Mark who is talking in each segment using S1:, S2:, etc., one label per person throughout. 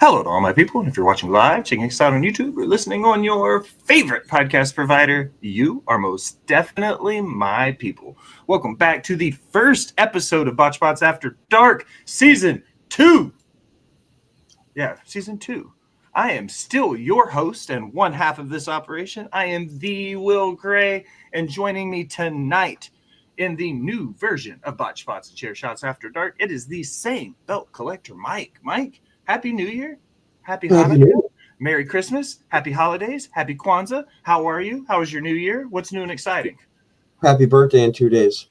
S1: Hello to all my people, and if you're watching live, checking us out on YouTube, or listening on your favorite podcast provider, you are most definitely my people. Welcome back to the first episode of Botched Spots After Dark, Season 2. Yeah, Season 2. I am still your host and one half of this operation. I am the Will Gray, and joining me tonight in the new version of Botched Spots and Chair Shots After Dark, it is the same belt collector, Mike. Mike, Happy New Year. Happy Hanukkah. Merry Christmas. Happy holidays. Happy Kwanzaa. How are you? How was your new year? What's new and exciting?
S2: Happy birthday in 2 days.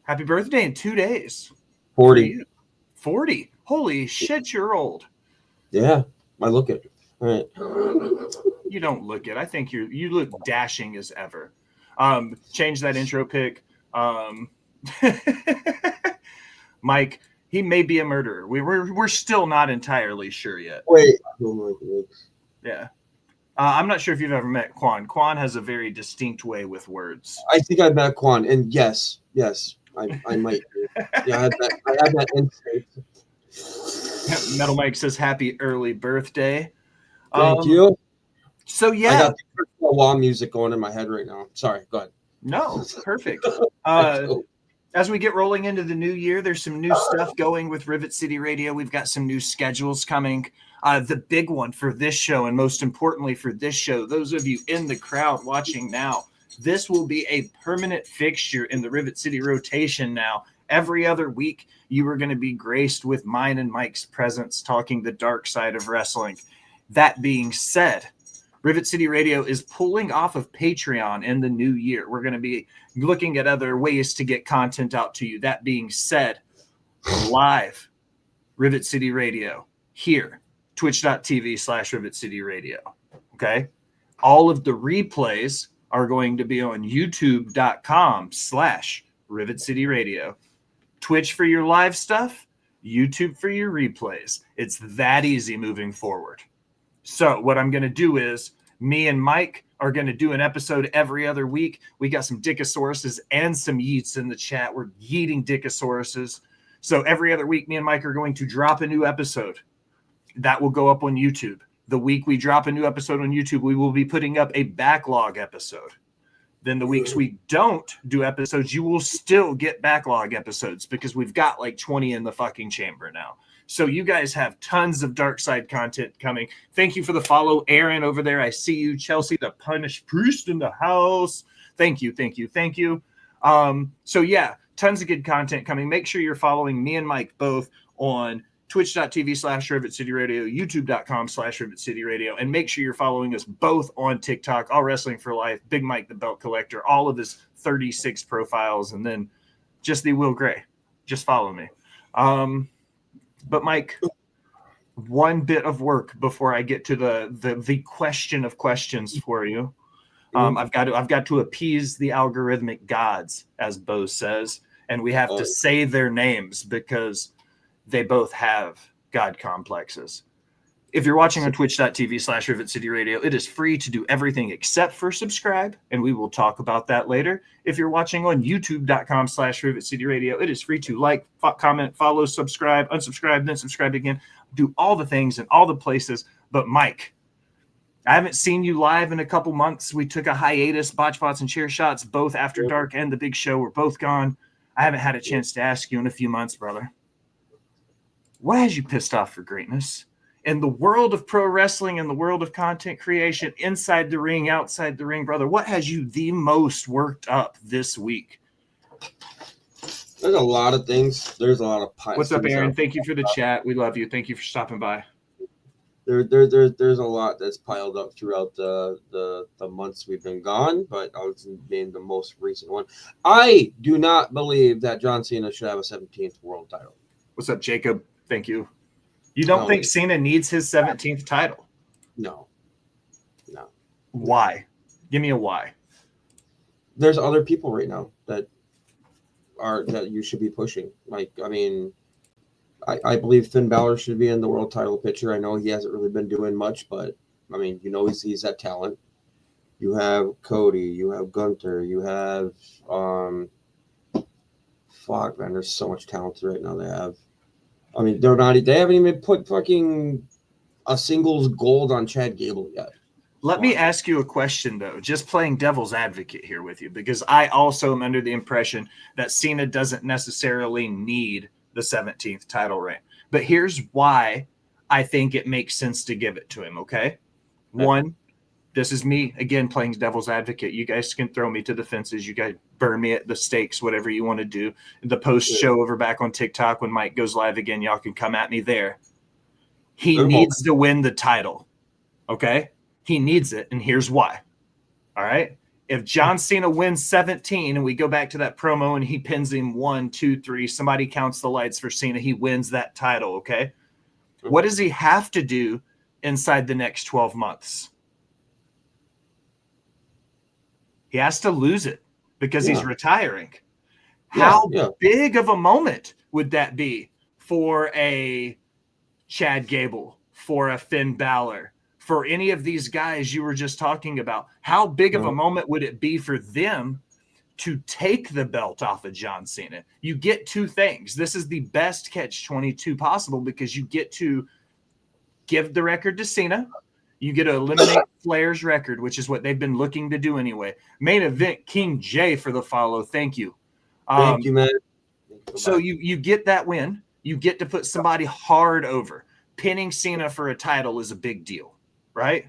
S1: Happy birthday in 2 days.
S2: 40.
S1: 40. Holy shit, you're old.
S2: Yeah, I look it. All right.
S1: You don't look it. I think you look dashing as ever. Change that intro pic. Mike, he may be a murderer. We're still not entirely sure yet.
S2: Wait. Oh my God.
S1: Yeah. I'm not sure if you've ever met Quan. Quan has a very distinct way with words.
S2: I think I met Quan, and yes, I might. Yeah, I have that instinct.
S1: Metal Mike says happy early birthday.
S2: Thank you.
S1: So yeah,
S2: I got the wah music going in my head right now. Sorry, go ahead.
S1: No, perfect. As we get rolling into the new year, there's some new stuff going with Rivet City Radio. We've got some new schedules coming. The big one for this show, and most importantly for this show, those of you in the crowd watching now, this will be a permanent fixture in the Rivet City rotation now. Every other week, you are going to be graced with mine and Mike's presence talking the dark side of wrestling. That being said, Rivet City Radio is pulling off of Patreon in the new year. We're going to be looking at other ways to get content out to you. That being said, live Rivet City Radio here, twitch.tv/Rivet City Radio. Okay. All of the replays are going to be on youtube.com/Rivet City Radio. Twitch for your live stuff, YouTube for your replays. It's that easy moving forward. So what I'm going to do is me and Mike are going to do an episode every other week. We got some Dickosauruses and some yeets in the chat. We're yeeting Dickosauruses. So every other week, me and Mike are going to drop a new episode. That will go up on YouTube. The week we drop a new episode on YouTube, we will be putting up a backlog episode. Then the weeks we don't do episodes, you will still get backlog episodes because we've got like 20 in the fucking chamber now. So you guys have tons of dark side content coming. Thank you for the follow, Aaron over there. I see you, Chelsea, the punished priest in the house. Thank you. So yeah, tons of good content coming. Make sure you're following me and Mike both on twitch.tv/Rivet City Radio, youtube.com/Rivet City Radio, and make sure you're following us both on TikTok, All Wrestling for Life, Big Mike the Belt Collector, all of his 36 profiles, and then just the Will Gray. Just follow me. But Mike, one bit of work before I get to the question of questions for you. I've got to appease the algorithmic gods, as Bo says, and we have to say their names because they both have god complexes. If you're watching on twitch.tv/Rivet City Radio, it is free to do everything except for subscribe, and we will talk about that later. If you're watching on youtube.com/Rivet City Radio, it is free to like, comment, follow, subscribe, unsubscribe, then subscribe again. Do all the things in all the places. But Mike, I haven't seen you live in a couple months. We took a hiatus, Botched Spots and Chair Shots, both After Dark and the big show were both gone. I haven't had a chance to ask you in a few months, brother. What has you pissed off for greatness? In the world of pro wrestling and the world of content creation, inside the ring, outside the ring, brother, what has you the most worked up this week?
S2: There's a lot of things. There's a lot of piles.
S1: What's up, Aaron? Thank you for the chat. We love you. Thank you for stopping by.
S2: There's a lot that's piled up throughout the months we've been gone, but I'll name the most recent one. I do not believe that John Cena should have a 17th world title.
S1: What's up, Jacob? Thank you. You don't think Cena needs his 17th title?
S2: No.
S1: Why? Give me a why.
S2: There's other people right now that you should be pushing. Like, I mean, I believe Finn Balor should be in the world title picture. I know he hasn't really been doing much, but I mean, you know, he's that talent. You have Cody, you have Gunther, you have fuck, man, there's so much talent right now they have. I mean, they haven't even put fucking a singles gold on Chad Gable yet.
S1: Let me ask you a question, though, just playing devil's advocate here with you, because I also am under the impression that Cena doesn't necessarily need the 17th title reign. But here's why I think it makes sense to give it to him, okay? One, this is me, again, playing devil's advocate. You guys can throw me to the fences. You guys burn me at the stakes, whatever you want to do. The post-show over back on TikTok when Mike goes live again, y'all can come at me there. He needs to win the title, okay? He needs it, and here's why. All right? If John Cena wins 17 and we go back to that promo and he pins him 1, 2, 3, somebody counts the lights for Cena, he wins that title, okay? What does he have to do inside the next 12 months? He has to lose it because he's retiring. How big of a moment would that be for a Chad Gable, for a Finn Balor, for any of these guys you were just talking about? How big of a moment would it be for them to take the belt off of John Cena? You get two things. This is the best catch-22 possible because you get to give the record to Cena. You get to eliminate Flair's record, which is what they've been looking to do anyway. Main event, King J for the follow. Thank you.
S2: Thank you, man.
S1: So you get that win. You get to put somebody hard over. Pinning Cena for a title is a big deal, right?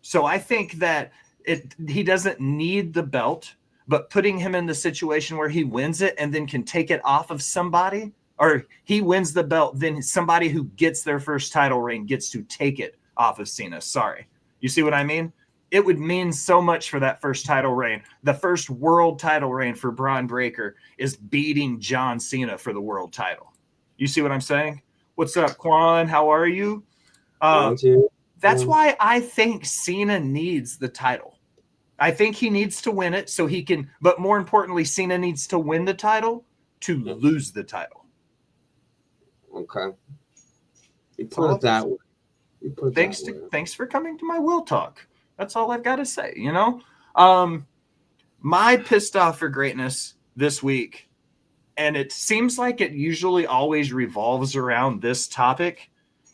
S1: So I think that he doesn't need the belt, but putting him in the situation where he wins it and then can take it off of somebody, or he wins the belt, then somebody who gets their first title reign gets to take it off of Cena. Sorry. You see what I mean? It would mean so much for that first title reign. The first world title reign for Braun Breaker is beating John Cena for the world title. You see what I'm saying? What's up, Quan? How are you? That's why I think Cena needs the title. I think he needs to win it so he can, but more importantly, Cena needs to win the title to lose the title.
S2: Okay. You put it that way.
S1: Thanks for coming to my Will Talk. That's all I've got to say, you know? My pissed off for greatness this week, and it seems like it usually always revolves around this topic,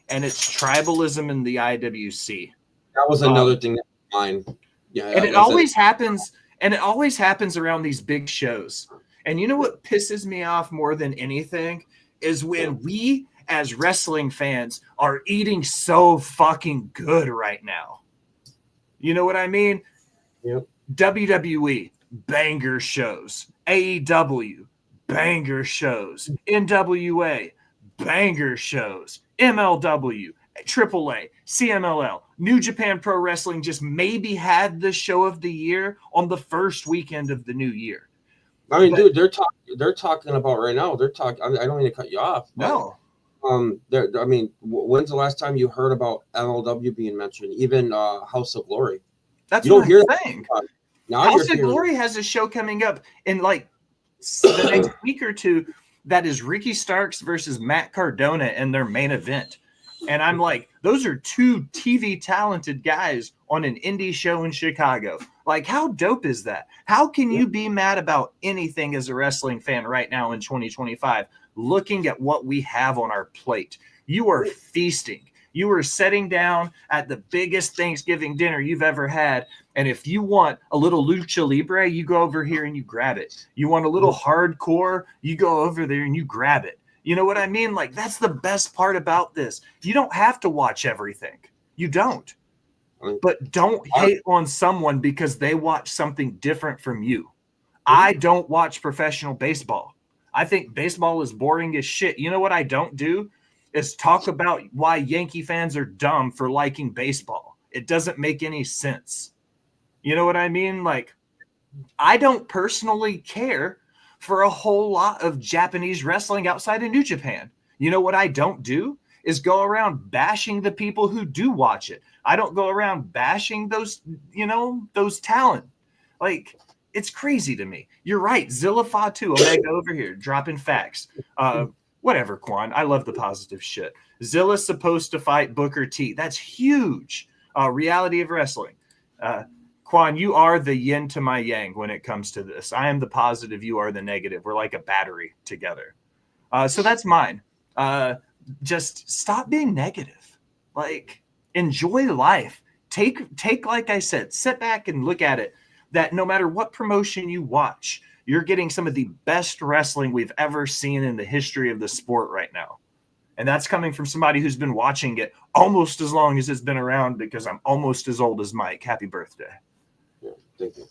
S1: and it's tribalism in the IWC.
S2: That was another thing that was mine. Yeah,
S1: and it always happens, and it always happens around these big shows. And you know what pisses me off more than anything is when we as wrestling fans are eating so fucking good right now. You know what I mean?
S2: Yep.
S1: WWE, banger shows. AEW, banger shows. NWA, banger shows. MLW, AAA, CMLL, New Japan Pro Wrestling just maybe had the show of the year on the first weekend of the new year.
S2: I mean, dude, they're talking about right now. They're talking. I don't mean to cut you off.
S1: No.
S2: I mean, when's the last time you heard about MLW being mentioned? Even House of Glory.
S1: That's what I'm saying. House of Glory has a show coming up in like the next week or two that is Ricky Starks versus Matt Cardona in their main event. And I'm like, those are two TV talented guys on an indie show in Chicago. Like, how dope is that? How can you be mad about anything as a wrestling fan right now in 2025, looking at what we have on our plate? You are feasting. You are sitting down at the biggest Thanksgiving dinner you've ever had. And if you want a little lucha libre, you go over here and you grab it. You want a little hardcore, you go over there and you grab it. You know what I mean? Like, that's the best part about this. You don't have to watch everything. You don't. But don't hate on someone because they watch something different from you. I don't watch professional baseball. I think baseball is boring as shit. You know what I don't do? Is talk about why Yankee fans are dumb for liking baseball. It doesn't make any sense. You know what I mean? Like, I don't personally care for a whole lot of Japanese wrestling outside of New Japan. You know what I don't do is go around bashing the people who do watch it. I don't go around bashing those, those talent. Like, it's crazy to me. You're right. Zilla Fatu, Omega over here, dropping facts. Whatever, Quan. I love the positive shit. Zilla's supposed to fight Booker T. That's huge. Reality of wrestling. Quan, you are the yin to my yang when it comes to this. I am the positive. You are the negative. We're like a battery together. So that's mine. Just stop being negative. Like, enjoy life. Take, like I said, sit back and look at it, that no matter what promotion you watch, you're getting some of the best wrestling we've ever seen in the history of the sport right now. And that's coming from somebody who's been watching it almost as long as it's been around, because I'm almost as old as Mike. Happy birthday.
S2: Yeah, thank you.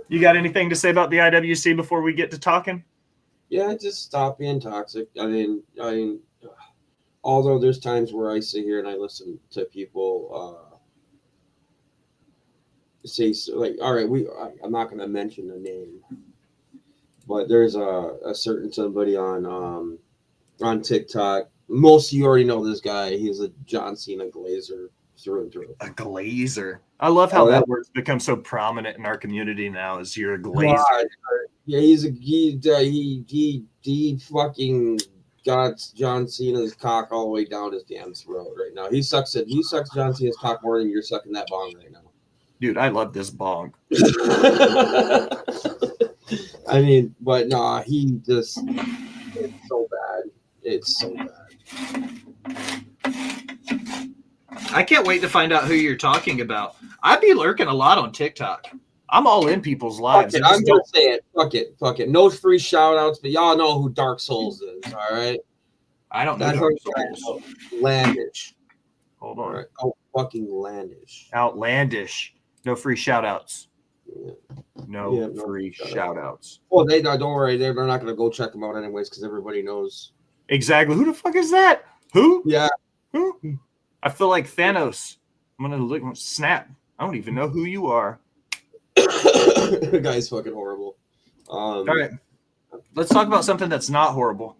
S1: You got anything to say about the IWC before we get to talking?
S2: Yeah, just stop being toxic. I mean, although there's times where I sit here and I listen to people say, like, all right, I'm not going to mention the name, but there's a certain somebody on TikTok. Most of you already know this guy. He's a John Cena glazer through and through.
S1: A glazer. I love how that word's become so prominent in our community now. Is you're a glazer?
S2: God. Yeah, he fucking got John Cena's cock all the way down his damn throat right now. He sucks John Cena's cock more than you're sucking that bong right now. Dude,
S1: I love this bong.
S2: I mean, but nah, he just, it's so bad. It's so bad.
S1: I can't wait to find out who you're talking about. I'd be lurking a lot on TikTok. I'm all in people's lives.
S2: I'm going to say it. Fuck it. No free shout outs, but y'all know who Dark Souls is, all right?
S1: I don't know Dark Souls.
S2: Outlandish.
S1: Hold on.
S2: Right. Oh, fucking landish.
S1: Outlandish. No free shout outs. Yeah. No free shout outs.
S2: Well, don't worry. They're not going to go check them out anyways, because everybody knows.
S1: Exactly. Who the fuck is that? Who?
S2: Yeah.
S1: Who? I feel like Thanos. I'm going to look, snap. I don't even know who you are.
S2: The guy's fucking horrible.
S1: All right. Let's talk about something that's not horrible.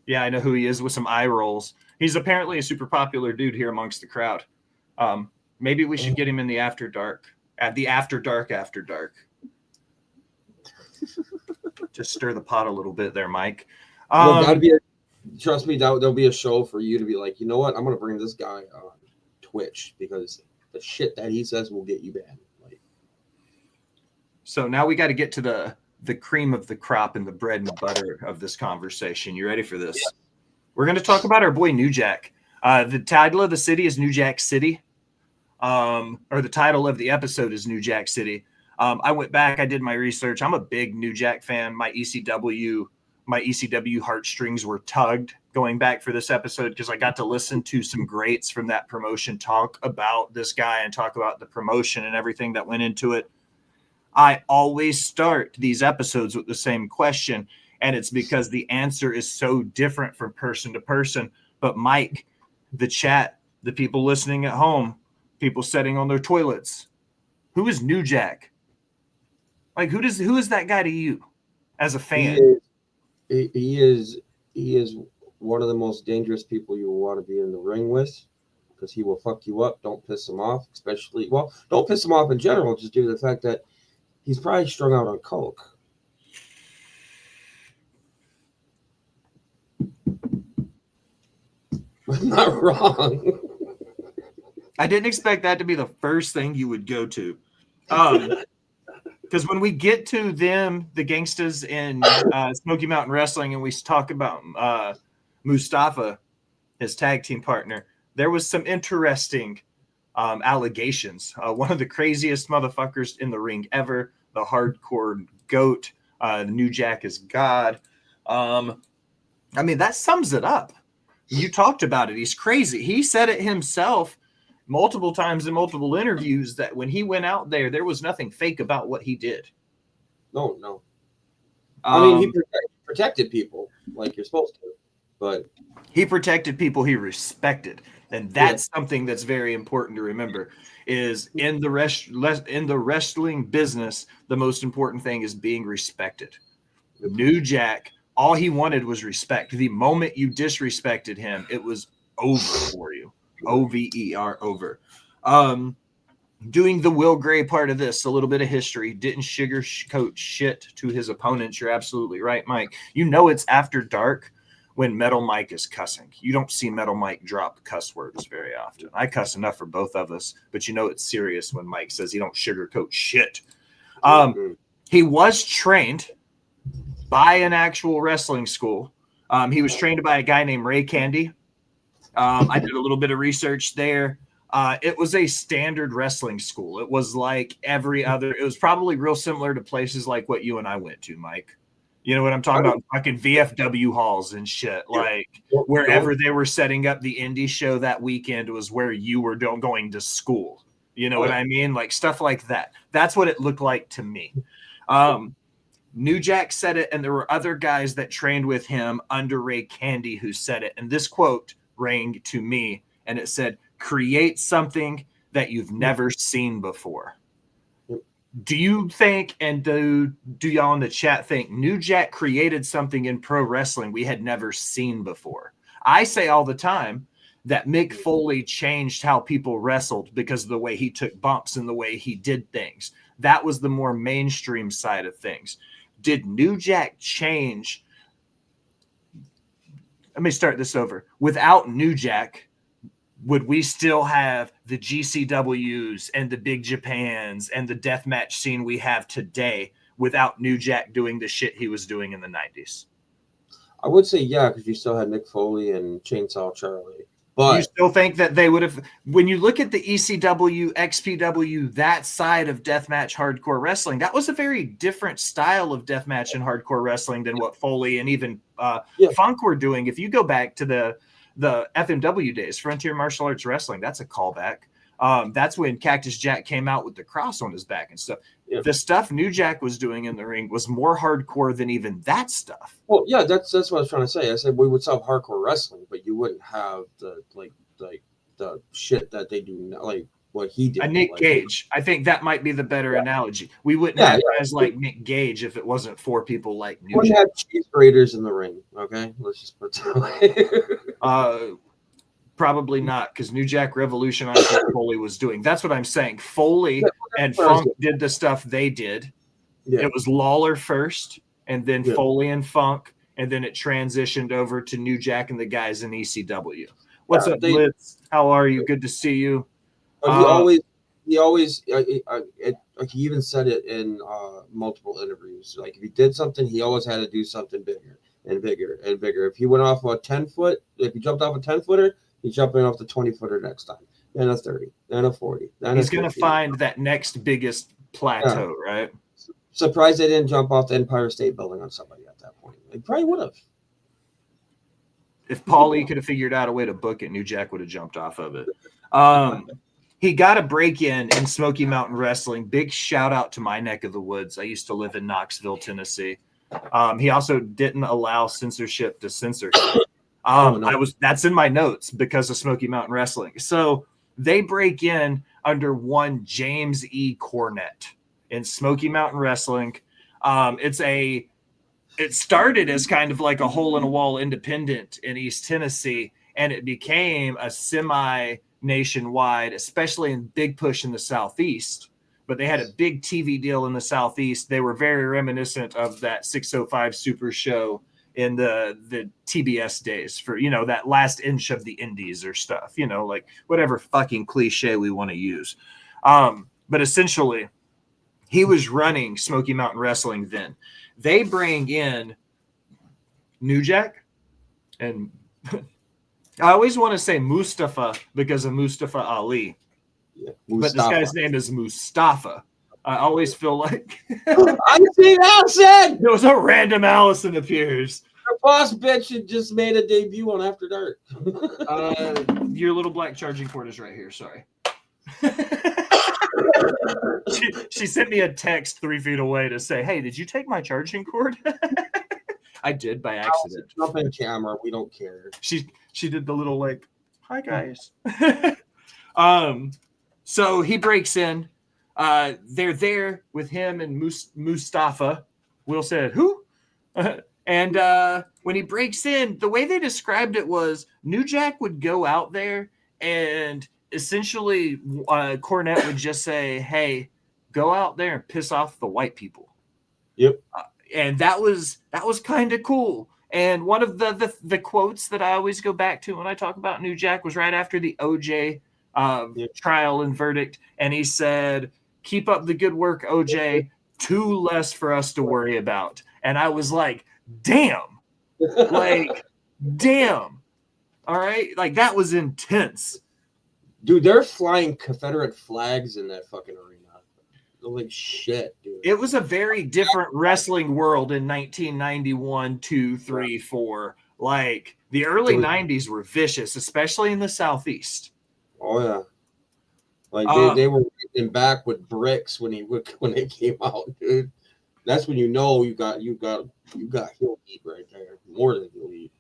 S1: Yeah, I know who he is, with some eye rolls. He's apparently a super popular dude here amongst the crowd. Maybe we should get him in the After Dark. At the After Dark. Just stir the pot a little bit there, Mike.
S2: Trust me, there'll be a show for you to be like, you know what? I'm going to bring this guy on Twitch, because the shit that he says will get you banned.
S1: So now we got to get to the cream of the crop and the bread and butter of this conversation. You ready for this? Yeah. We're going to talk about our boy New Jack. The title of the city is New Jack City, or the title of the episode is New Jack City. I went back, I did my research. I'm a big New Jack fan. My ECW heartstrings were tugged going back for this episode, because I got to listen to some greats from that promotion talk about this guy and talk about the promotion and everything that went into it. I always start these episodes with the same question, and it's because the answer is so different from person to person. But Mike, the chat, the people listening at home, people sitting on their toilets, who is New Jack? Like, who is that guy to you as a fan?
S2: He is one of the most dangerous people you will want to be in the ring with, because he will fuck you up. Don't piss him off, don't piss him off in general, just due to the fact that he's probably strung out on coke. I'm not wrong.
S1: I didn't expect that to be the first thing you would go to. Because when we get to them, the gangsters in Smoky Mountain Wrestling, and we talk about Mustafa, his tag team partner, there was some interesting allegations. One of the craziest motherfuckers in the ring ever, the hardcore goat, the New Jack is God. I mean, that sums it up. You talked about it. He's crazy. He said it himself multiple times in multiple interviews that when he went out there was nothing fake about what he did.
S2: No. I mean, he protected people like you're supposed to, but
S1: he protected people he respected. And that's something that's very important to remember, is in the wrestling business, the most important thing is being respected. New Jack, all he wanted was respect. The moment you disrespected him, it was over for you. OVER, over. Doing the Will Gray part of this, a little bit of history, didn't sugarcoat shit to his opponents. You're absolutely right, Mike. You know it's after dark when Metal Mike is cussing. You don't see Metal Mike drop cuss words very often. I cuss enough for both of us, but you know it's serious when Mike says he don't sugarcoat shit. He was trained by an actual wrestling school. He was trained by a guy named Ray Candy. I did a little bit of research there. It was a standard wrestling school. It was like every other. It was probably real similar to places like what you and I went to, Mike. You know what I'm talking about? Fucking VFW halls and shit. Like wherever they were setting up the indie show that weekend was where you were going to school. You know what I mean? Like stuff like that. That's what it looked like to me. New Jack said it, and there were other guys that trained with him under Ray Candy who said it. And this quote rang to me, and it said, "Create something that you've never seen before." Do you think, and do y'all in the chat think, New Jack created something in pro wrestling we had never seen before? I say all the time that Mick Foley changed how people wrestled because of the way he took bumps and the way he did things. That was the more mainstream side of things. Did New Jack change? Let me start this over. Without New Jack, would we still have the GCWs and the Big Japans and the deathmatch scene we have today without New Jack doing the shit he was doing in the 90s?
S2: I would say yeah, because you still had Mick Foley and Chainsaw Charlie. But
S1: you still think that they would have, when you look at the ECW, XPW, that side of deathmatch hardcore wrestling, that was a very different style of deathmatch and hardcore wrestling than what Foley and even Funk were doing. If you go back to the FMW days, Frontier Martial Arts Wrestling, that's a callback. That's when Cactus Jack came out with the cross on his back and stuff. Yeah. The stuff New Jack was doing in the ring was more hardcore than even that stuff.
S2: Well, yeah, that's what I was trying to say. I said we would still have hardcore wrestling, but you wouldn't have the shit that they do now, like what he did.
S1: Nick Gage. I think that might be the better analogy. We wouldn't have guys like Nick Gage if it wasn't for people like New Jack.
S2: We have cheese graters in the ring, okay? Let's just put it that way.
S1: Probably not, because New Jack revolutionized what Foley was doing. That's what I'm saying. Foley and Funk did the stuff they did. Yeah. It was Lawler first, and then Foley and Funk, and then it transitioned over to New Jack and the guys in ECW. What's up, Blitz? How are you? Good to see you.
S2: He always he even said it in multiple interviews. Like if he did something, he always had to do something bigger and bigger and bigger. If he went off a 10-foot, if he jumped off a 10-footer, he's jumping off the 20-footer next time, then a 30, then a 40. Then
S1: he's going to find that next biggest plateau, right?
S2: Surprised they didn't jump off the Empire State Building on somebody at that point. They probably would have.
S1: If Paulie could have figured out a way to book it, New Jack would have jumped off of it. He got a break in Smoky Mountain Wrestling. Big shout out to my neck of the woods. I used to live in Knoxville, Tennessee. He also didn't allow censorship to censor him. That's in my notes because of Smoky Mountain Wrestling. So they break in under one James E. Cornette in Smoky Mountain Wrestling. It started as kind of like a hole in a wall independent in East Tennessee, and it became a semi-nationwide, especially in big push in the Southeast. But they had a big TV deal in the Southeast. They were very reminiscent of that 605 Super Show in the TBS days for, that last inch of the indies or stuff, like whatever fucking cliche we want to use. But essentially, he was running Smoky Mountain Wrestling then. They bring in New Jack, and I always want to say Mustafa because of Mustafa Ali. Yeah, but this guy's name is Mustafa. I always feel like
S2: I see Allison.
S1: There was a random Allison appears.
S2: Our boss bitch had just made a debut on After Dark.
S1: Your little black charging cord is right here. Sorry. She sent me a text 3 feet away to say, "Hey, did you take my charging cord?" I did by accident.
S2: Jump in camera. We don't care.
S1: She did the little like, "Hi guys." So he breaks in. They're there with him and Mustafa. Will said, "Who?" And when he breaks in, the way they described it was New Jack would go out there and essentially Cornette would just say, "Hey, go out there and piss off the white people."
S2: Yep.
S1: And that was kind of cool. And one of the quotes that I always go back to when I talk about New Jack was right after the OJ trial and verdict. And he said, "Keep up the good work, OJ. 2 less for us to worry about." And I was like, damn. Like, damn. All right, like that was intense.
S2: Dude, they're flying Confederate flags in that fucking arena. Like shit, dude.
S1: It was a very different wrestling world in 1991, 2, 3, 4. Like the early 90s were vicious, especially in the Southeast.
S2: Oh yeah. Like they were hitting back with bricks when they came out, dude. That's when you know you got heel heat right there. More than heel heat.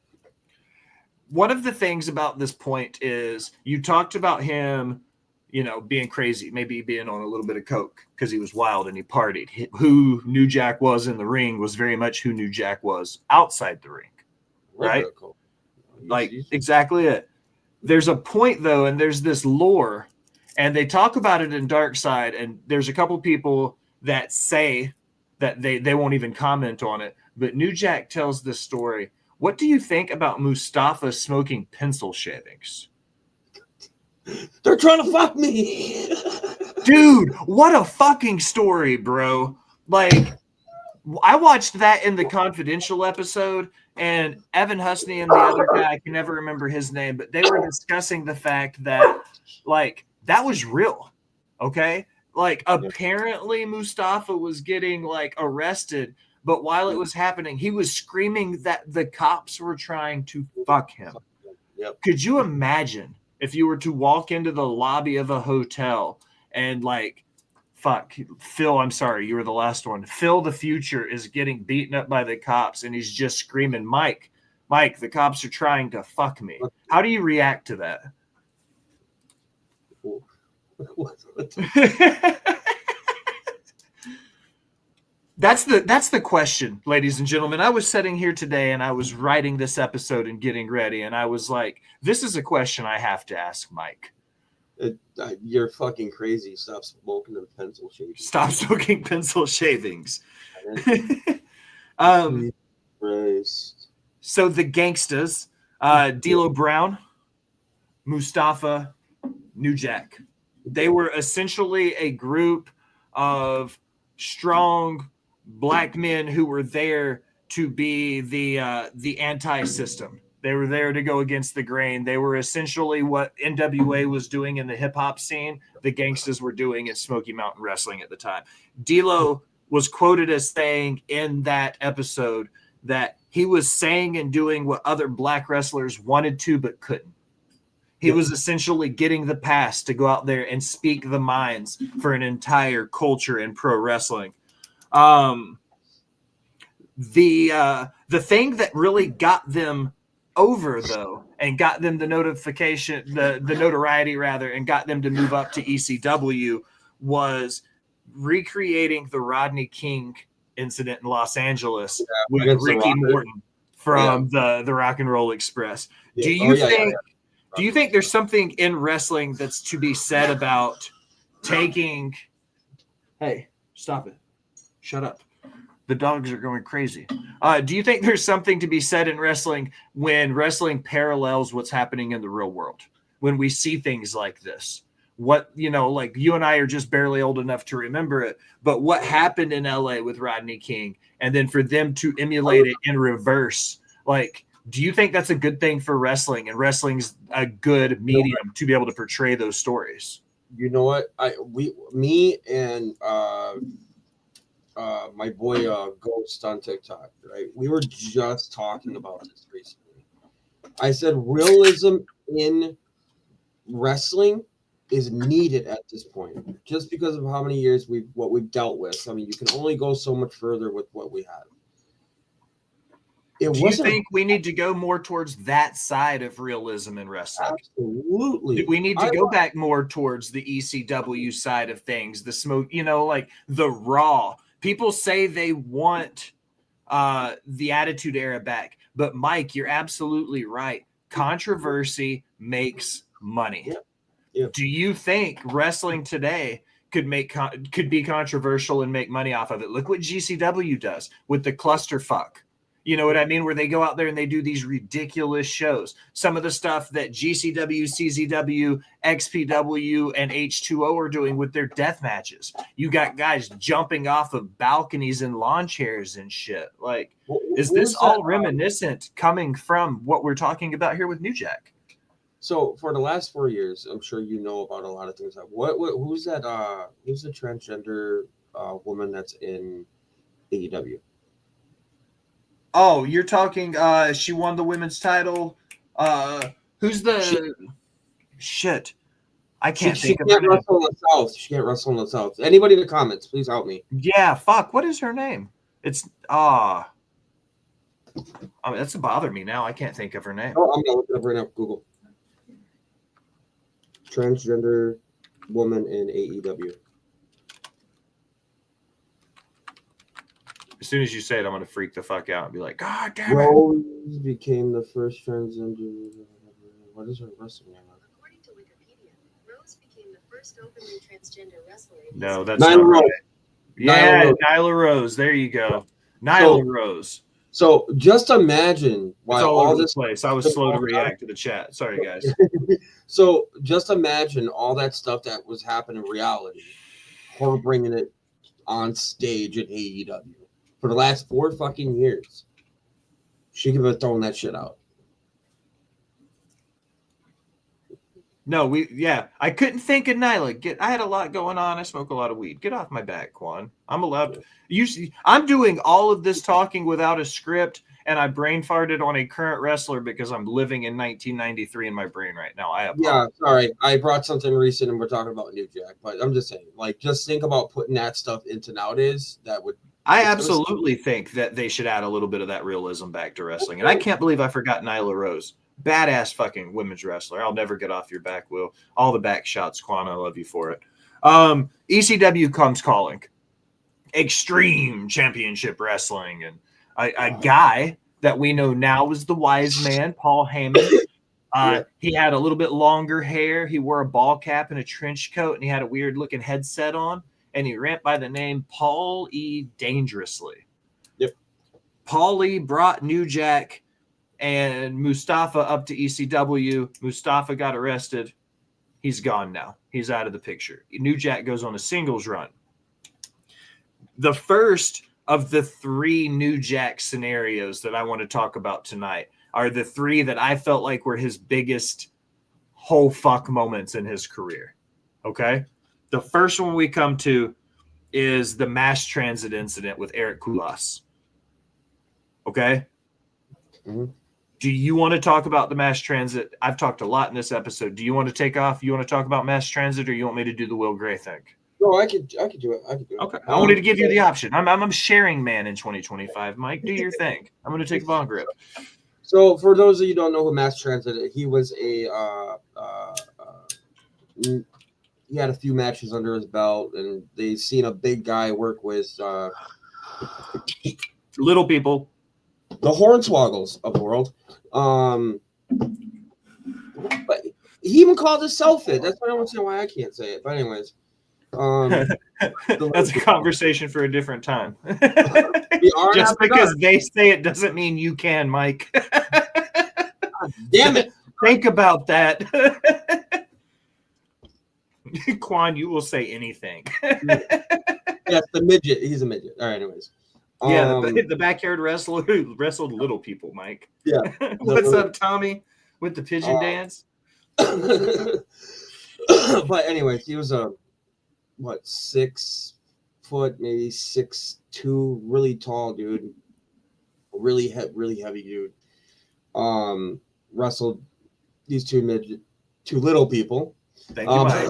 S1: One of the things about this point is you talked about him, you know, being crazy, maybe being on a little bit of coke because he was wild and he partied. Who New Jack was in the ring was very much who New Jack was outside the ring, right? Like exactly it. There's a point though, and there's this lore, and they talk about it in Dark Side, and there's a couple people that say that they won't even comment on it, but New Jack tells this story. What do you think about Mustafa smoking pencil shavings?
S2: They're trying to fuck me.
S1: Dude, what a fucking story, bro. Like, I watched that in the Confidential episode, and Evan Husney and the other guy, I can never remember his name, but they were discussing the fact that, like, that was real, okay? Like, apparently Mustafa was getting, like, arrested, but while it was happening, he was screaming that the cops were trying to fuck him.
S2: Yep.
S1: Could you imagine if you were to walk into the lobby of a hotel and like, fuck, Phil, I'm sorry, you were the last one. Phil the Future is getting beaten up by the cops and he's just screaming, Mike, the cops are trying to fuck me. How do you react to that? That's the question, ladies and gentlemen. I was sitting here today and I was writing this episode and getting ready, and I was like, this is a question I have to ask Mike.
S2: You're fucking crazy. Stop smoking the pencil shavings.
S1: Stop smoking pencil shavings. So the gangsters, D'Lo Brown, Mustafa, New Jack, they were essentially a group of strong black men who were there to be the anti-system. They were there to go against the grain. They were essentially what NWA was doing in the hip-hop scene. The gangsters were doing at Smoky Mountain Wrestling at the time. D'Lo was quoted as saying in that episode that he was saying and doing what other black wrestlers wanted to but couldn't. He was essentially getting the pass to go out there and speak the minds for an entire culture in pro wrestling. The thing that really got them over, though, and got them the notoriety rather, and got them to move up to ECW was recreating the Rodney King incident in Los Angeles with Ricky Morton from the Rock and Roll Express. Do you think there's something in wrestling that's to be said about taking? Hey, stop it. Shut up. The dogs are going crazy. Do you think there's something to be said in wrestling when wrestling parallels what's happening in the real world? When we see things like this? What, like you and I are just barely old enough to remember it, but what happened in LA with Rodney King, and then for them to emulate it in reverse, like, do you think that's a good thing for wrestling, and wrestling's a good medium to be able to portray those stories?
S2: You know what? Me and my boy Ghost on TikTok, right? We were just talking about this recently. I said realism in wrestling is needed at this point, just because of how many years we've dealt with. I mean, you can only go so much further with what we have.
S1: Do you think we need to go more towards that side of realism in wrestling?
S2: Absolutely.
S1: We need to go back more towards the ECW side of things, the smoke, like the Raw. People say they want the Attitude Era back, but Mike, you're absolutely right. Controversy makes money.
S2: Yeah.
S1: Do you think wrestling today could be controversial and make money off of it? Look what GCW does with the clusterfuck. You know what I mean? Where they go out there and they do these ridiculous shows. Some of the stuff that GCW, CZW, XPW, and H2O are doing with their death matches. You got guys jumping off of balconies and lawn chairs and shit. Like, is this all reminiscent coming from what we're talking about here with New Jack?
S2: So for the last 4 years, I'm sure you know about a lot of things. Who's that? Who's the transgender woman that's in AEW?
S1: Oh, you're talking. She won the women's title. Who's the shit? I can't
S2: She
S1: think of her
S2: can't
S1: name.
S2: wrestle in the South. She can't wrestle in the South. Anybody in the comments, please help me.
S1: Yeah, fuck. What is her name? It's I mean, that's bother me now. I can't think of her name.
S2: Oh, I'm gonna look it up right now. Google transgender woman in AEW.
S1: As soon as you say it, I'm gonna freak the fuck out and be like, God damn it.
S2: Rose became the first transgender. What is her wrestling name?
S3: According to Wikipedia, Rose became the first openly transgender wrestler.
S1: No, that's
S2: Nyla
S1: not right.
S2: Rose.
S1: Yeah, Nyla Rose. There you go. Nyla Rose.
S2: So just imagine why
S1: It's all
S2: all
S1: over
S2: this
S1: the place. I was slow to react to the chat. Sorry, guys.
S2: So just imagine all that stuff that was happening in reality, her bringing it on stage at AEW for the last 4 fucking years. She could have thrown that shit out.
S1: No, I couldn't think of Nyla. I had a lot going on. I smoke a lot of weed. Get off my back, Quan. I'm allowed to. Usually, I'm doing all of this talking without a script, and I brain farted on a current wrestler because I'm living in 1993 in my brain right now.
S2: Yeah, sorry. I brought something recent, and we're talking about New Jack, but I'm just saying, like, just think about putting that stuff into nowadays.
S1: I absolutely think that they should add a little bit of that realism back to wrestling, and I can't believe I forgot Nyla Rose. Badass fucking women's wrestler. I'll never get off your back, Will. All the back shots, Quan. I love you for it. ECW comes calling. Extreme Championship Wrestling. And a guy that we know now is the wise man, Paul Heyman. He had a little bit longer hair. He wore a ball cap and a trench coat, and he had a weird looking headset on. And he ran by the name Paul E. Dangerously.
S2: Yep.
S1: Paul E. brought New Jack and Mustafa up to ECW. Mustafa got arrested. He's gone now. He's out of the picture. New Jack goes on a singles run. The first of the 3 New Jack scenarios that I want to talk about tonight are the 3 that I felt like were his biggest whole fuck moments in his career. Okay? The first one we come to is the mass transit incident with Eric Koulas. Okay?
S2: Mm-hmm.
S1: Do you want to talk about the mass transit? I've talked a lot in this episode. Do you want to take off? You want to talk about mass transit, or you want me to do the Will Gray thing?
S2: No, I could do it.
S1: Okay. I wanted to give you the option. I'm a sharing man in 2025. Mike, do your thing. I'm going to take a bong grip.
S2: So for those of you who don't know who mass transit is, he was he had a few matches under his belt, and they seen a big guy work with
S1: little people,
S2: the Hornswoggles of the world. But he even called himself it. That's why I don't understand why I can't say it. But anyways,
S1: that's a conversation for a different time.
S2: Just
S1: because they say it doesn't mean you can, Mike.
S2: Damn it!
S1: Think about that. Quan, you will say anything.
S2: Yes, the midget. He's a midget. All right, anyways.
S1: Yeah, the backyard wrestler who wrestled little people, Mike.
S2: Yeah.
S1: What's up, Tommy? With the pigeon dance?
S2: But anyways, he was 6 foot, maybe 6'2", really tall dude. Really heavy dude. Wrestled these 2 little people.
S1: Thank you, Mike.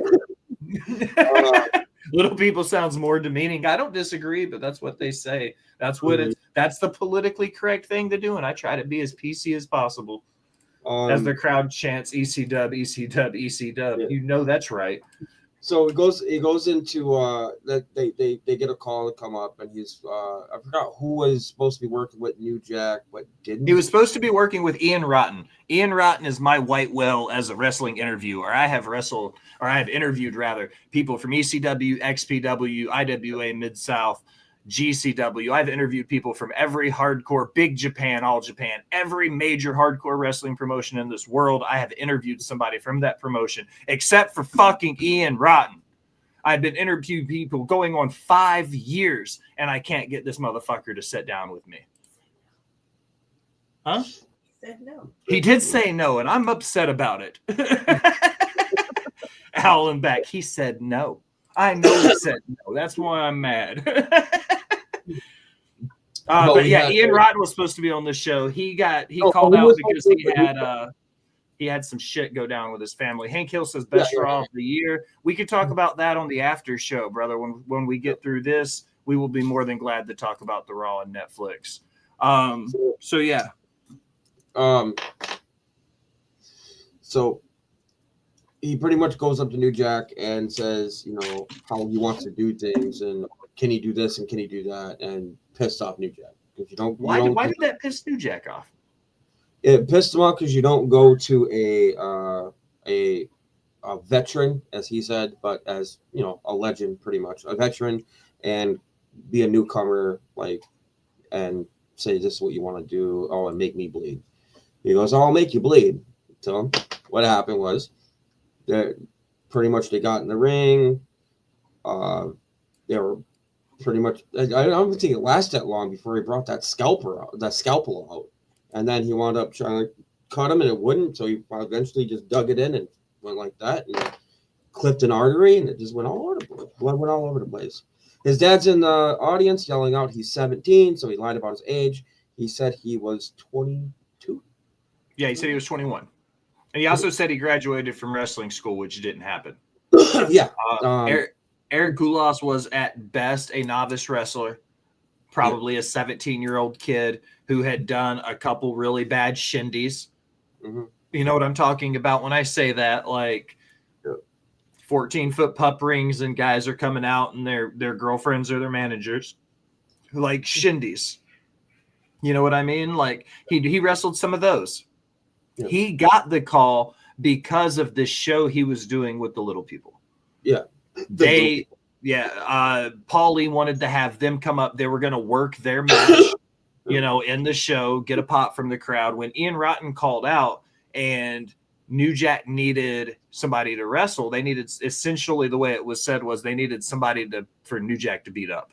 S1: Little people sounds more demeaning. I don't disagree, but that's what they say. That's what that's the politically correct thing to do, and I try to be as PC as possible. As the crowd chants ECW, ECW, ECW. Yeah. You know that's right.
S2: So it goes into that they get a call to come up, and he's I forgot who was supposed to be working with New Jack, but didn't.
S1: He was supposed to be working with Ian Rotten. Ian Rotten is my white whale as a wrestling interviewer. I have interviewed people from ECW, XPW, IWA, Mid-South, GCW. I've interviewed people from every hardcore, Big Japan, All Japan, every major hardcore wrestling promotion in this world. I have interviewed somebody from that promotion, except for fucking Ian Rotten. I've been interviewing people going on 5 years, and I can't get this motherfucker to sit down with me. Huh?
S4: said no.
S1: He did say no, and I'm upset about it. Alan Beck, he said no. I know he said no. That's why I'm mad. But yeah, Ian Rotten was supposed to be on this show. He called out because he had some shit go down with his family. Hank Hill says best Raw of the year. We could talk about that on the after show, brother. When we get through this, we will be more than glad to talk about the Raw on Netflix. So yeah.
S2: So he pretty much goes up to New Jack and says, how he wants to do things and can he do this and can he do that, and pissed off New Jack because you don't.
S1: Why did that piss New Jack off?
S2: It pissed him off because you don't go to a veteran, as he said, but as a legend, pretty much a veteran, and be a newcomer, and say this is what you want to do. Oh, and make me bleed. He goes, "Oh, I'll make you bleed." So what happened was that pretty much they got in the ring. They were pretty much. I don't think it lasted that long before he brought that scalpel out, and then he wound up trying to cut him, and it wouldn't. So he eventually just dug it in and went like that, and clipped an artery, and it just went all over the place. Blood went all over the place. His dad's in the audience yelling out he's 17, so he lied about his age. He said he was 22.
S1: Yeah, he said he was 21. And he also said he graduated from wrestling school, which didn't happen.
S2: Yeah.
S1: Eric Goulas was at best a novice wrestler, probably a 17-year-old kid who had done a couple really bad shindies.
S2: Mm-hmm.
S1: You know what I'm talking about when I say that? 14-foot pup rings and guys are coming out and their girlfriends or their managers, like shindies. You know what I mean? He wrestled some of those. Yeah. He got the call because of this show he was doing with the little people.
S2: Yeah.
S1: Paulie wanted to have them come up. They were going to work their match, in the show, get a pop from the crowd. When Ian Rotten called out and New Jack needed somebody to wrestle, they needed, essentially the way it was said was they needed somebody for New Jack to beat up.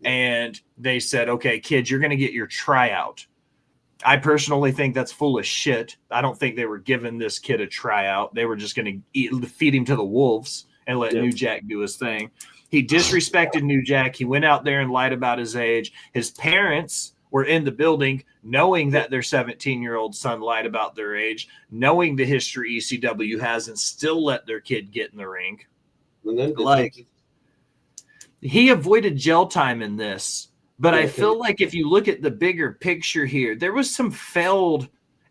S1: And they said, okay, kid, you're going to get your tryout. I personally think that's full of shit. I don't think they were giving this kid a tryout. They were just going to feed him to the wolves and let New Jack do his thing. He disrespected New Jack. He went out there and lied about his age. His parents were in the building knowing that their 17-year-old son lied about their age, knowing the history ECW has, and still let their kid get in the ring.
S2: And then
S1: he avoided jail time in this. But I feel like if you look at the bigger picture here, there was some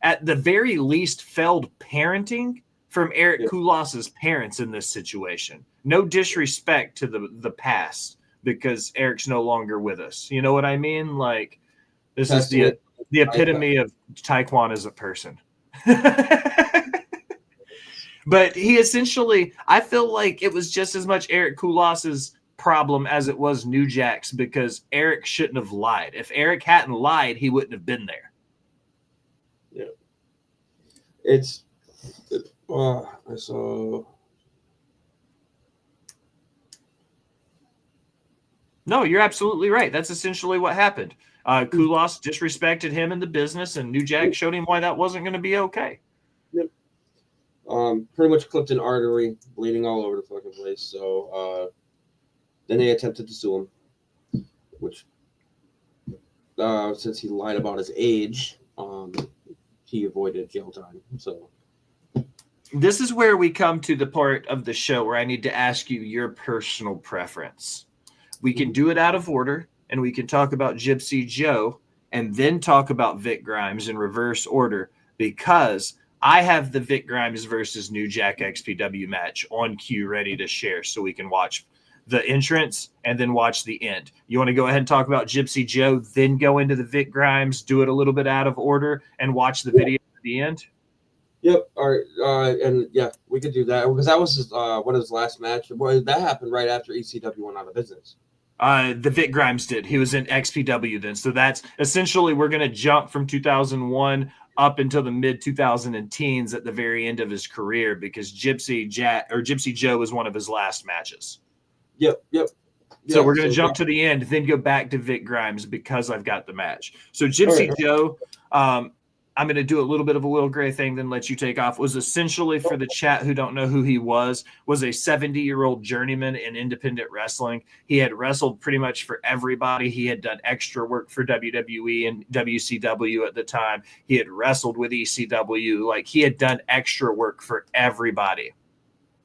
S1: at the very least, failed parenting from Eric Koulas's parents in this situation. No disrespect to the past, because Eric's no longer with us. You know what I mean? This is the epitome of Taekwon as a person. But he essentially, I feel like it was just as much Eric Koulas's problem as it was New Jack's, because Eric shouldn't have lied. If Eric hadn't lied, he wouldn't have been there.
S2: Yeah. I saw.
S1: No, you're absolutely right. That's essentially what happened. Koulas disrespected him in the business, and New Jack showed him why that wasn't going to be okay.
S2: Yep. Pretty much clipped an artery, bleeding all over the fucking place. So then they attempted to sue him, which since he lied about his age, he avoided jail time. So
S1: this is where we come to the part of the show where I need to ask you your personal preference. We can do it out of order, and we can talk about Gypsy Joe and then talk about Vic Grimes in reverse order, because I have the Vic Grimes versus New Jack XPW match on cue ready to share, so we can watch the entrance and then watch the end. You want to go ahead and talk about Gypsy Joe, then go into the Vic Grimes, do it a little bit out of order, and watch the video at the end?
S2: Yep. All right. And yeah, we could do that, because that was one of his last match. Boy, that happened right after ECW went out of business.
S1: The Vic Grimes did. He was in XPW then. So that's essentially, we're going to jump from 2001 up until the mid 2010s at the very end of his career, because Gypsy Joe was one of his last matches.
S2: Yep.
S1: So we're going to jump to the end, then go back to Vic Grimes, because I've got the match. So Gypsy Joe, I I'm going to do a little bit of a Will Gray thing, then let you take off, was essentially, for the chat who don't know who he was a 70-year-old journeyman in independent wrestling. He had wrestled pretty much for everybody. He had done extra work for WWE and WCW at the time. He had wrestled with ECW. Like, he had done extra work for everybody.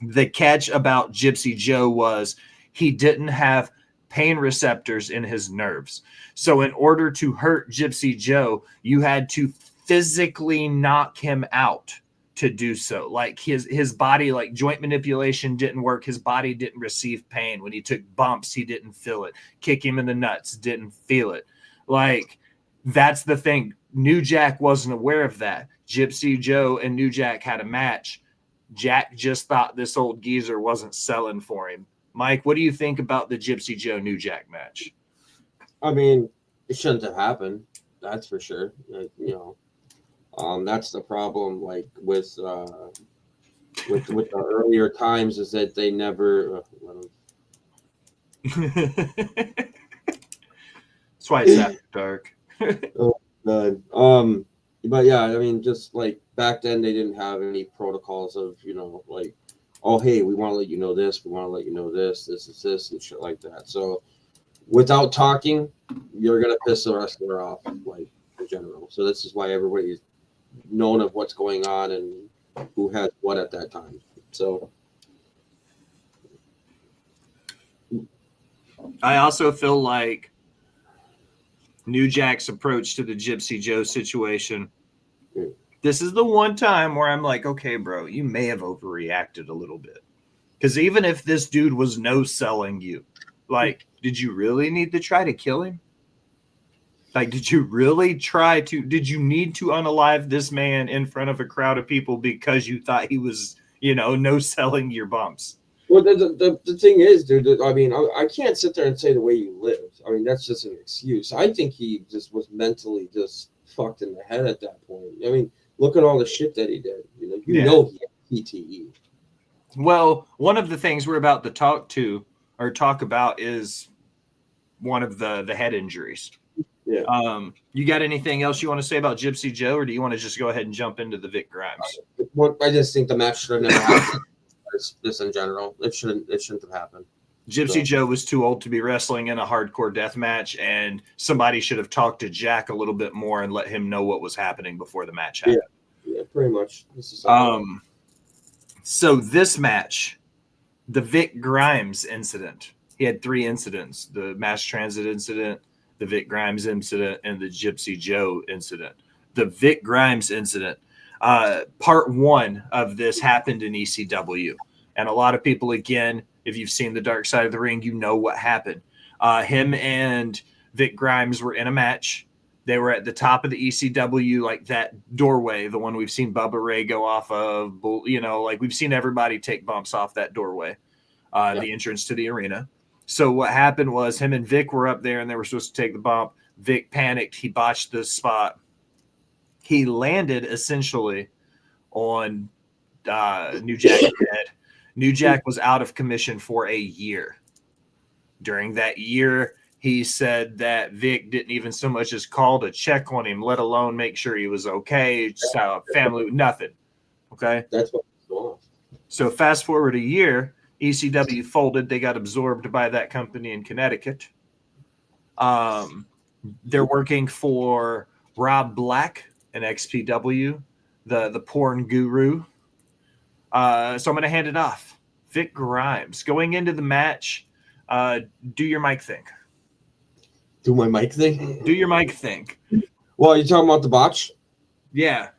S1: The catch about Gypsy Joe was he didn't have pain receptors in his nerves. So in order to hurt Gypsy Joe, you had to physically knock him out to do so. Like his body, like joint manipulation didn't work. His body didn't receive pain. When he took bumps, he didn't feel it. Kick him in the nuts, didn't feel it. Like, that's the thing. New Jack wasn't aware of that. Gypsy Joe and New Jack had a match. Jack just thought this old geezer wasn't selling for him. Mike, what do you think about the Gypsy Joe New Jack match?
S2: I mean, it shouldn't have happened. That's for sure. Like, you know, that's the problem. Like with the earlier times, is that they never.
S1: That's why it's after dark.
S2: Oh God. But yeah, I mean, just like back then, they didn't have any protocols of, you know, like, oh, hey, we want to let you know this, we want to let you know this is this, and shit like that. So without talking, you're gonna piss the wrestler off, like, in general. So this is why everybody's known of what's going on and who had what at that time. So
S1: I also feel like New Jack's approach to the Gypsy Joe situation, this is the one time where I'm like, okay, bro, you may have overreacted a little bit. Because even if this dude was no-selling you, like, did you really need to try to kill him? Like, did you need to unalive this man in front of a crowd of people because you thought he was, you know, no-selling your bumps?
S2: Well, the thing is, dude, I mean, I can't sit there and say the way you lived. I mean, that's just an excuse. I think he just was mentally just fucked in the head at that point. I mean, look at all the shit that he did. You know he had PTE.
S1: Well, one of the things we're about to talk about is one of the head injuries.
S2: Yeah.
S1: You got anything else you want to say about Gypsy Joe, or do you want to just go ahead and jump into the Vic Grimes?
S2: I just think the match should have never happened. Just in general, it shouldn't have happened.
S1: Gypsy Joe was too old to be wrestling in a hardcore death match, and somebody should have talked to Jack a little bit more and let him know what was happening before the match happened.
S2: Yeah, pretty much.
S1: So this match, the Vic Grimes incident, he had 3 incidents: the mass transit incident, the Vic Grimes incident, and the Gypsy Joe incident. The Vic Grimes incident, part 1 of this happened in ECW. And a lot of people, again, if you've seen the Dark Side of the Ring, you know what happened. Him and Vic Grimes were in a match. They were at the top of the ECW, like that doorway, the one we've seen Bubba Ray go off of. You know, like we've seen everybody take bumps off that doorway, the entrance to the arena. So what happened was him and Vic were up there, and they were supposed to take the bump. Vic panicked. He botched the spot. He landed essentially on New Jack's head. New Jack was out of commission for a year. During that year, he said that Vic didn't even so much as call to check on him, let alone make sure he was okay. Just family, nothing. Okay?
S2: That's what was going on.
S1: So fast forward a year, ECW folded. They got absorbed by that company in Connecticut. They're working for Rob Black and XPW, the porn guru. So I'm going to hand it off. Vic Grimes, going into the match, do your mic thing.
S2: Do my mic thing?
S1: Do your mic thing.
S2: Well, you're talking about the botch?
S1: Yeah.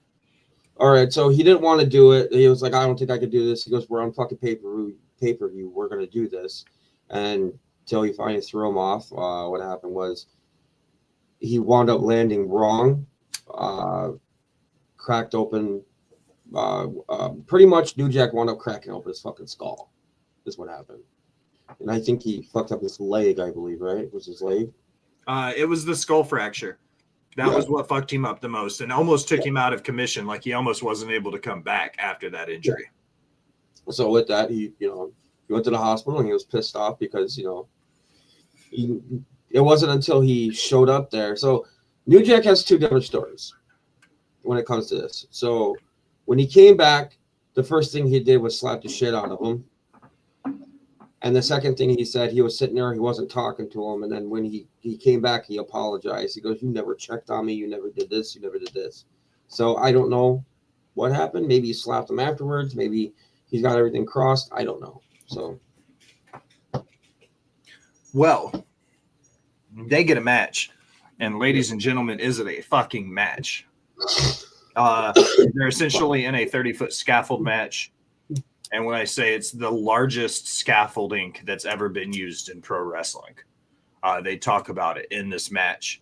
S2: All right, so he didn't want to do it. He was like, I don't think I could do this. He goes, we're on fucking pay-per-view. We're going to do this. And until he finally threw him off, what happened was he wound up landing wrong, cracked open. Pretty much New Jack wound up cracking open his fucking skull is what happened. And I think he fucked up his leg, I believe, right? It was his leg?
S1: It was the skull fracture. That was what fucked him up the most and almost took him out of commission. Like he almost wasn't able to come back after that injury.
S2: Yeah. So with that, he went to the hospital and he was pissed off because, it wasn't until he showed up there. So New Jack has 2 different stories. when it comes to this. So when he came back, the first thing he did was slap the shit out of him. And the second thing he said, he was sitting there, he wasn't talking to him. And then when he came back, he apologized. He goes, "You never checked on me. You never did this. You never did this." So I don't know what happened. Maybe he slapped him afterwards. Maybe he's got everything crossed. I don't know. So.
S1: Well, they get a match. And ladies and gentlemen, is it a fucking match? They're essentially in a 30-foot scaffold match. And when I say it's the largest scaffolding that's ever been used in pro wrestling, they talk about it in this match.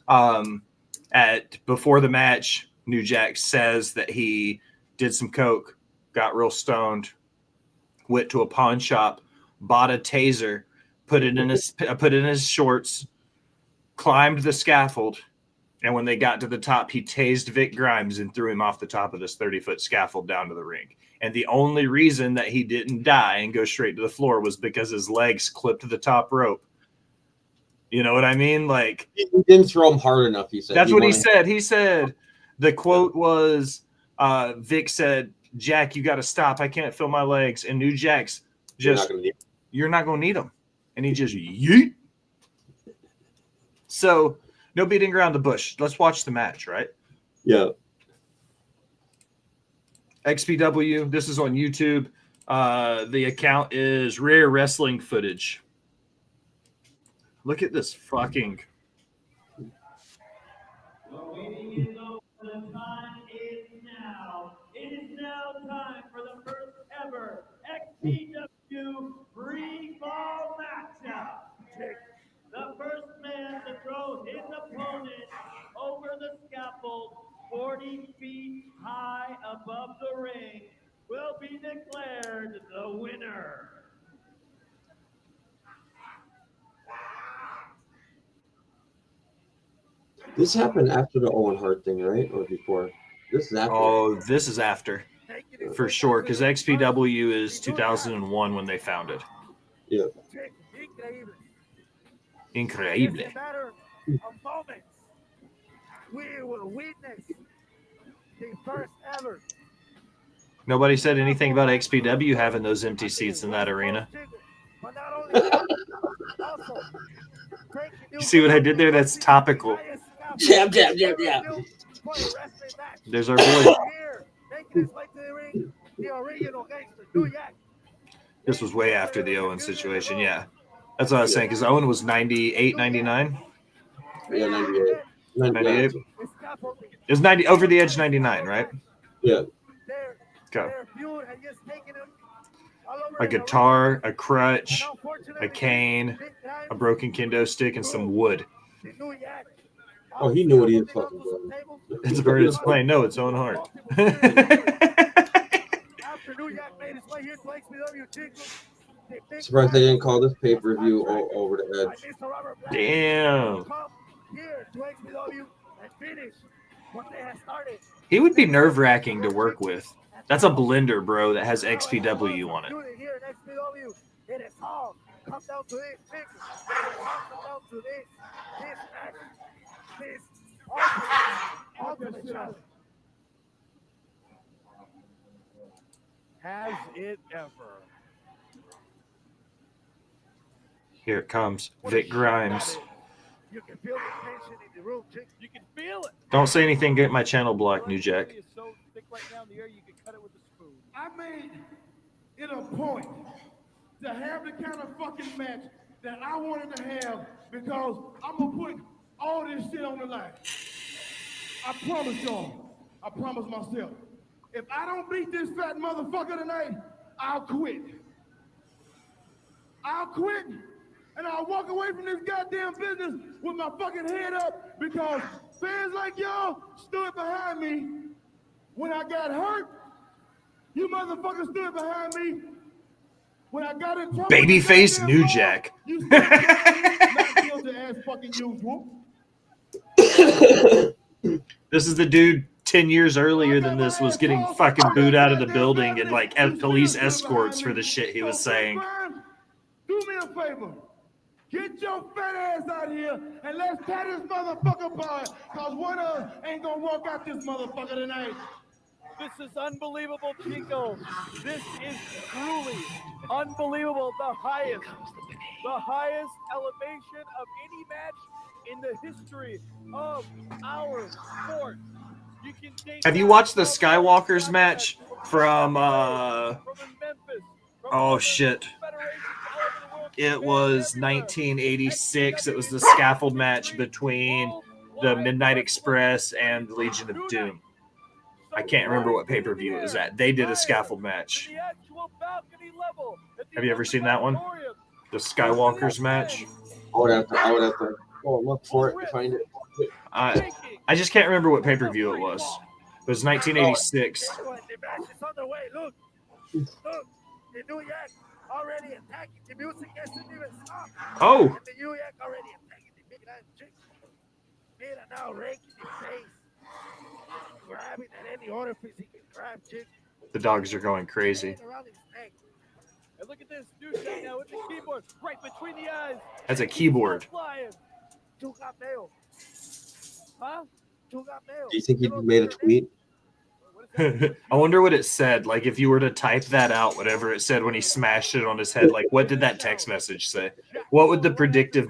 S1: Before the match, New Jack says that he did some coke, got real stoned, went to a pawn shop, bought a taser, put it in his shorts, climbed the scaffold, and when they got to the top, he tased Vic Grimes and threw him off the top of this 30-foot scaffold down to the ring. And the only reason that he didn't die and go straight to the floor was because his legs clipped the top rope. You know what I mean? Like,
S2: he didn't throw him hard enough, he said.
S1: That's what he said. He said, the quote was, Vic said, "Jack, you got to stop. I can't feel my legs." And New Jack's just, "You're not going to need them." And he just, yeet. So, no beating around the bush. Let's watch the match, right?
S2: Yeah.
S1: XPW, this is on YouTube. The account is Rare Wrestling Footage. Look at this fucking...
S4: The time is now. It is now time for the first ever XPW free fall matchup. The first man to throw his opponent over the scaffold 40 feet high above the ring will be declared the winner.
S2: This happened after the Owen Hart thing, right? Or before? This is after.
S1: Oh, this is after. For sure, because XPW is 2001 when they founded.
S2: Yeah.
S1: Increíble.
S4: It's a matter of moments. We will witness the first ever.
S1: Nobody said anything about XPW having those empty seats in that arena. You see what I did there? That's topical.
S2: Jab, jab, jab, jab.
S1: There's our boy. This was way after the Owen situation, yeah. That's what I was saying, because Owen was 98, 99?
S2: Yeah, 98.
S1: 98? It was 90, over the edge 99, right?
S2: Yeah.
S1: Okay. A guitar, a crutch, a cane, a broken kendo stick, and some wood.
S2: Oh, he knew what he was fucking doing.
S1: It's very display. No, it's Owen Hart.
S2: Surprised they didn't call this pay-per-view over the edge.
S1: Damn. He would be nerve-wracking to work with. That's a blender, bro, that has XPW on it.
S4: Has it ever?
S1: Here it comes. Vic Grimes.
S4: You can feel the tension in the room, Chick. You can feel it.
S1: Don't say anything, get my channel blocked, New Jack.
S4: It's so thick right now in the air, you can cut it with a spoon.
S5: I made it a point to have the kind of fucking match that I wanted to have because I'm gonna put all this shit on the line. I promise y'all. I promise myself. If I don't beat this fat motherfucker tonight, I'll quit. I'll quit, and I'll walk away from this goddamn business with my fucking head up because fans like y'all stood behind me when I got hurt. You motherfuckers stood behind me when I got in trouble.
S1: Babyface New Jack.
S5: You stood behind me, not guilty as fucking usual.
S1: This is the dude 10 years earlier than this was getting fucking booed out of the building and like police escorts for the shit he was saying.
S5: Do me a favor. Get your fat ass out here and let's tear this motherfucker apart, cause one of us ain't gonna walk out this motherfucker tonight.
S4: This is unbelievable, Chico. This is truly unbelievable. The highest elevation of any match in the history of our sport. You can date
S1: Have you
S4: back
S1: watched the
S4: all
S1: Skywalker's
S4: the
S1: match from
S4: Memphis, from
S1: oh
S4: other
S1: shit.
S4: federations all over the world,
S1: It
S4: Japan,
S1: was
S4: everywhere.
S1: 1986. It was the scaffold match between the Midnight Express and Legion of Doom. I can't remember what pay-per-view it was at. They did a scaffold match. Have you ever seen that one? The Skywalker's match?
S2: I would have to go and look for it to find it.
S1: I just can't remember what pay-per-view it was. It was 1986.
S4: It's on the way. Look, the New York already attacking. The music hasn't even stopped.
S1: Oh.
S4: And the New York already attacking the big ass chick. Mira now raking the face, grabbing at any orifice he can grab, chick.
S1: The dogs are going crazy.
S4: And look at this dude right now with the keyboard right between the eyes.
S1: That's a keyboard.
S4: Huh?
S2: Do you think he made a tweet?
S1: I wonder what it said. Like if you were to type that out, whatever it said when he smashed it on his head, like what did that text message say? What would the predictive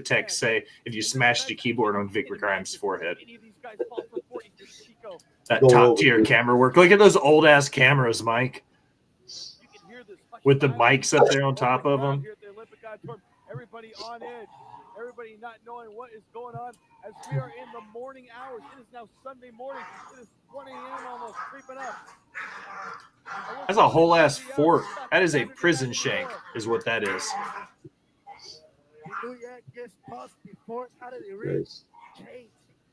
S1: text say if you smashed a keyboard on Vic Grimes' forehead? That top tier camera work. Look at those old ass cameras, Mike. With the mics up there on top of them.
S4: Everybody on edge. Everybody not knowing what is going on as we are in the morning hours. It is now Sunday morning. It is 1 a.m. almost, creeping up.
S1: That's a whole ass fork. That is a prison shank, is what that is.
S4: New York gets tossed before out of the ring. Chains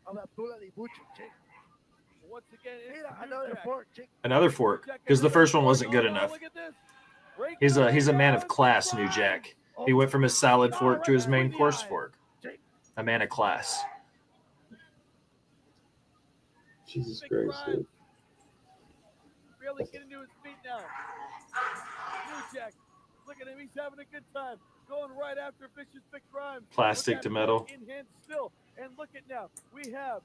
S4: of Abdullah the Butcher, chick. Once again, another fork, chick.
S1: Another fork, because the first one wasn't good enough. He's a man of class, New Jack. He went from his salad fork to his main course fork. A man of class.
S2: Jesus Christ. Dude.
S4: Really getting to his feet now. New Jack, look at him. He's having a good time. Going right after Vicious Vic Grimes.
S1: Plastic to metal.
S4: In hand still. And look at now. We have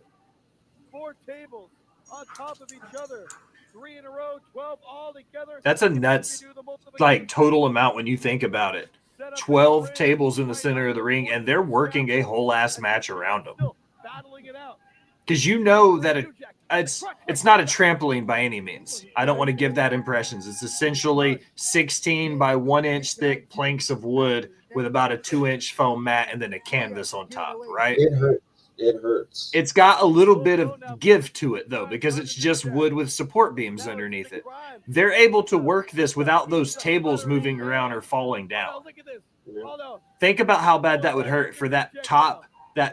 S4: 4 tables on top of each other. 3 in a row, 12 all together.
S1: That's a nuts, like, total amount when you think about it. 12 tables in the center of the ring, and they're working a whole ass match around them. Because you know that it's not a trampoline by any means. I don't want to give that impressions. It's essentially 16 by 1 inch thick planks of wood with about a 2-inch foam mat and then a canvas on top, right?
S2: It hurts. It hurts.
S1: It's got a little bit of give to it, though, because it's just wood with support beams underneath it. They're able to work this without those tables moving around or falling down. Think about how bad that would hurt for that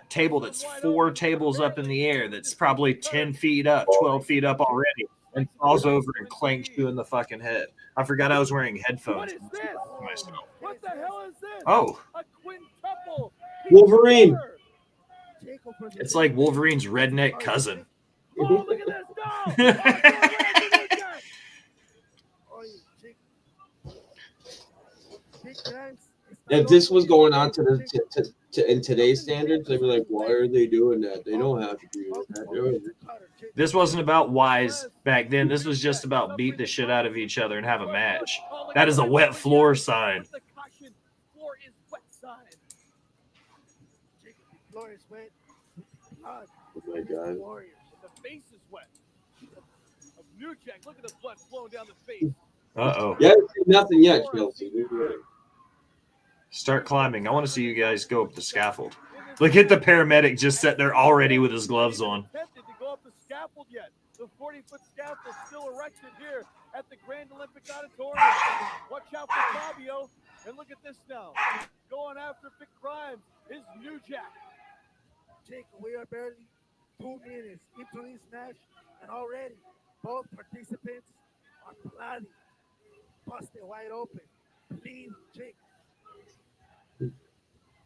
S1: table that's 4 tables up in the air, that's probably 10 feet up, 12 feet up already, and falls over and clanks you in the fucking head. I forgot I was wearing headphones.
S4: What is this? What the hell is this?
S1: Oh.
S4: A quintuple.
S2: Wolverine.
S1: It's like Wolverine's redneck cousin.
S4: Oh, look at this dog!
S2: If this was going on in today's standards, they'd be like, "Why are they doing that? They don't have to do that."
S1: This wasn't about wise back then. This was just about beat the shit out of each other and have a match. That is a wet floor sign.
S4: Floor is wet sign. Floor is wet.
S2: Oh my God.
S4: The face is wet. Of New Jack, look at the blood flowing down the face.
S1: Uh-oh.
S2: Yeah, nothing yet, Chelsea.
S1: Start climbing. I want to see you guys go up the scaffold. Look at the paramedic just sat there already with his gloves on.
S4: Attempted to go up the scaffold yet. The 40-foot scaffold still erected here at the Grand Olympic Auditorium. Watch out for Fabio. And look at this now. Going after Vic Grimes is New Jack. Jake, we are barely 2 minutes into this match, and already both participants are bloody, busted wide open. Please, Jake.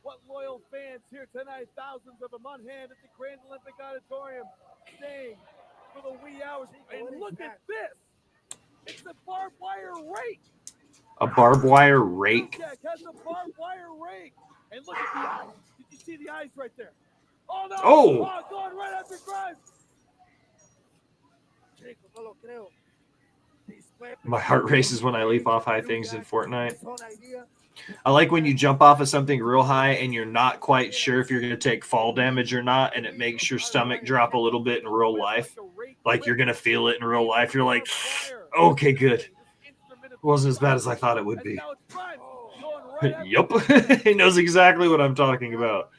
S4: What loyal fans here tonight, thousands of them on hand at the Grand Olympic Auditorium, staying for the wee hours. And look at this. It's a barbed wire rake.
S1: A barbed wire rake.
S4: Jack has a barbed wire rake. And look at the eyes. Did you see the eyes right there? Oh, no.
S1: Oh.
S4: Going right after Grimes.
S5: Chico, no lo creo.
S1: My heart races when I leap off high things in Fortnite. I like when you jump off of something real high and you're not quite sure if you're going to take fall damage or not, and it makes your stomach drop a little bit in real life. Like you're going to feel it in real life. You're like, okay, good. It wasn't as bad as I thought it would be. Yup. He knows exactly what I'm talking about.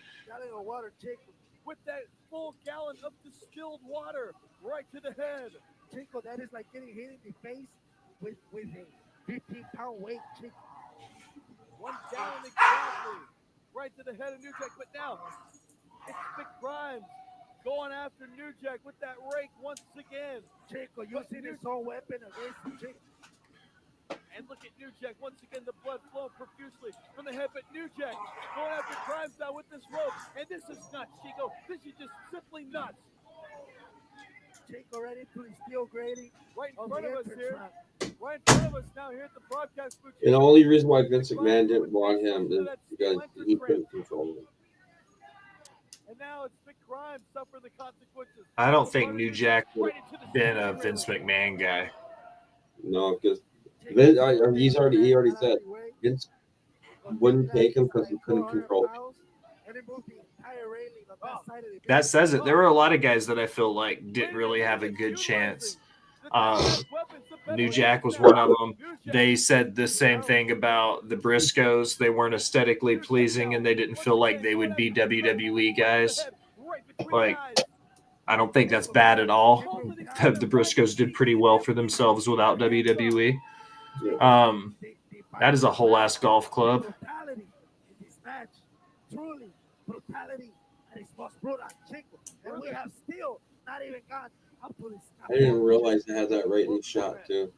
S4: With that full gallon of distilled water right to the head.
S5: Chico, that is like getting hit in the face with a 15-pound weight, Chico.
S4: 1 gallon exactly. Right to the head of New Jack. But now, it's Vic Grimes going after New Jack with that rake once again.
S5: Chico, using his own weapon against him, Chico.
S4: And look at New Jack. Once again, the blood flowing profusely from the head. But New Jack going after Grimes now with this rope. And this is nuts, Chico. This is just simply nuts.
S5: Chico ready to the steel grating.
S4: Right in front of us here. Right in front of us now here at the broadcast booth.
S2: And the only reason why Vince McMahon didn't want him is because he couldn't control him.
S4: And now it's Vic Grimes suffering the consequences.
S1: I don't think New Jack would have been a Vince McMahon guy.
S2: No, because he already said Vince wouldn't take him because he couldn't control him.
S1: That says it. There were a lot of guys that I feel like didn't really have a good chance. New Jack was one of them. They said the same thing about the Briscoes. They weren't aesthetically pleasing, and they didn't feel like they would be WWE guys. Like, I don't think that's bad at all. The Briscoes did pretty well for themselves without WWE. That is a whole ass golf club.
S5: Truly, brutality at its most brutal, Chico. And we have still not even got up to this.
S2: I didn't realize they had that right in the shot, too.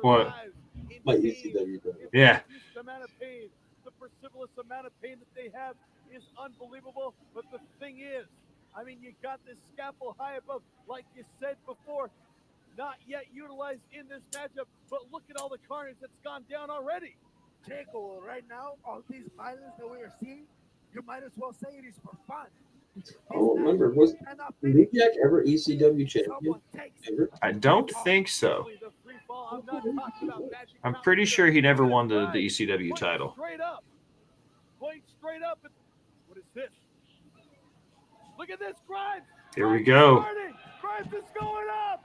S1: What?
S2: My ECW.
S1: Yeah.
S4: The amount of pain, the precipitous amount of pain that they have is unbelievable. But the thing is, I mean, you got this scaffold high above, like you said before, not yet utilized in this matchup. But look at all the carnage that's gone down already.
S5: Chico, right now, all these violence that we are seeing, you might as well say it is for fun.
S2: Oh, remember, was New Jack ever ECW champion? Ever?
S1: I don't think so. I'm pretty sure he never won the ECW title.
S4: Point straight up. What is this? Look at this, Grimes.
S1: Here we go.
S4: Grimes is going up.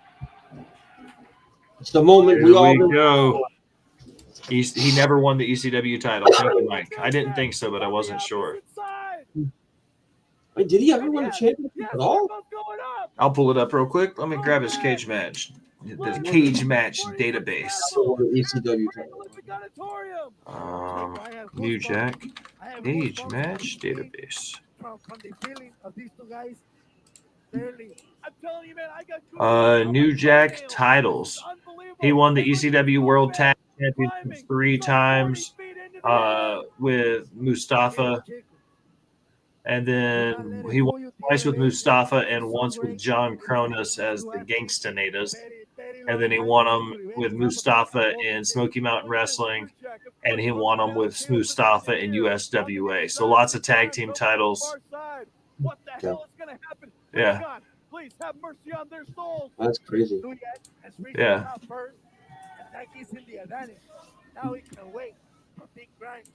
S2: It's the moment
S1: Here we go. He never won the ECW title. Thank you, Mike. I didn't think so, but I wasn't sure.
S2: Wait, did he ever win a championship at all?
S1: I'll pull it up real quick. Let me grab his cage match. The cage match database.
S2: ECW
S1: title. New Jack cage match database. New Jack titles. He won the ECW World Tag Championship 3 times with Mustafa. And then he won twice with Mustafa and once with John Cronus as the Gangstanatas. And then he won them with Mustafa in Smoky Mountain Wrestling. And he won them with Mustafa in USWA. So lots of tag team titles.
S4: What the hell is going to happen?
S1: Yeah.
S4: God, please have mercy on their souls.
S2: That's crazy.
S1: Yeah.
S5: He's in the advantage. Now he can wait for Big Grimes.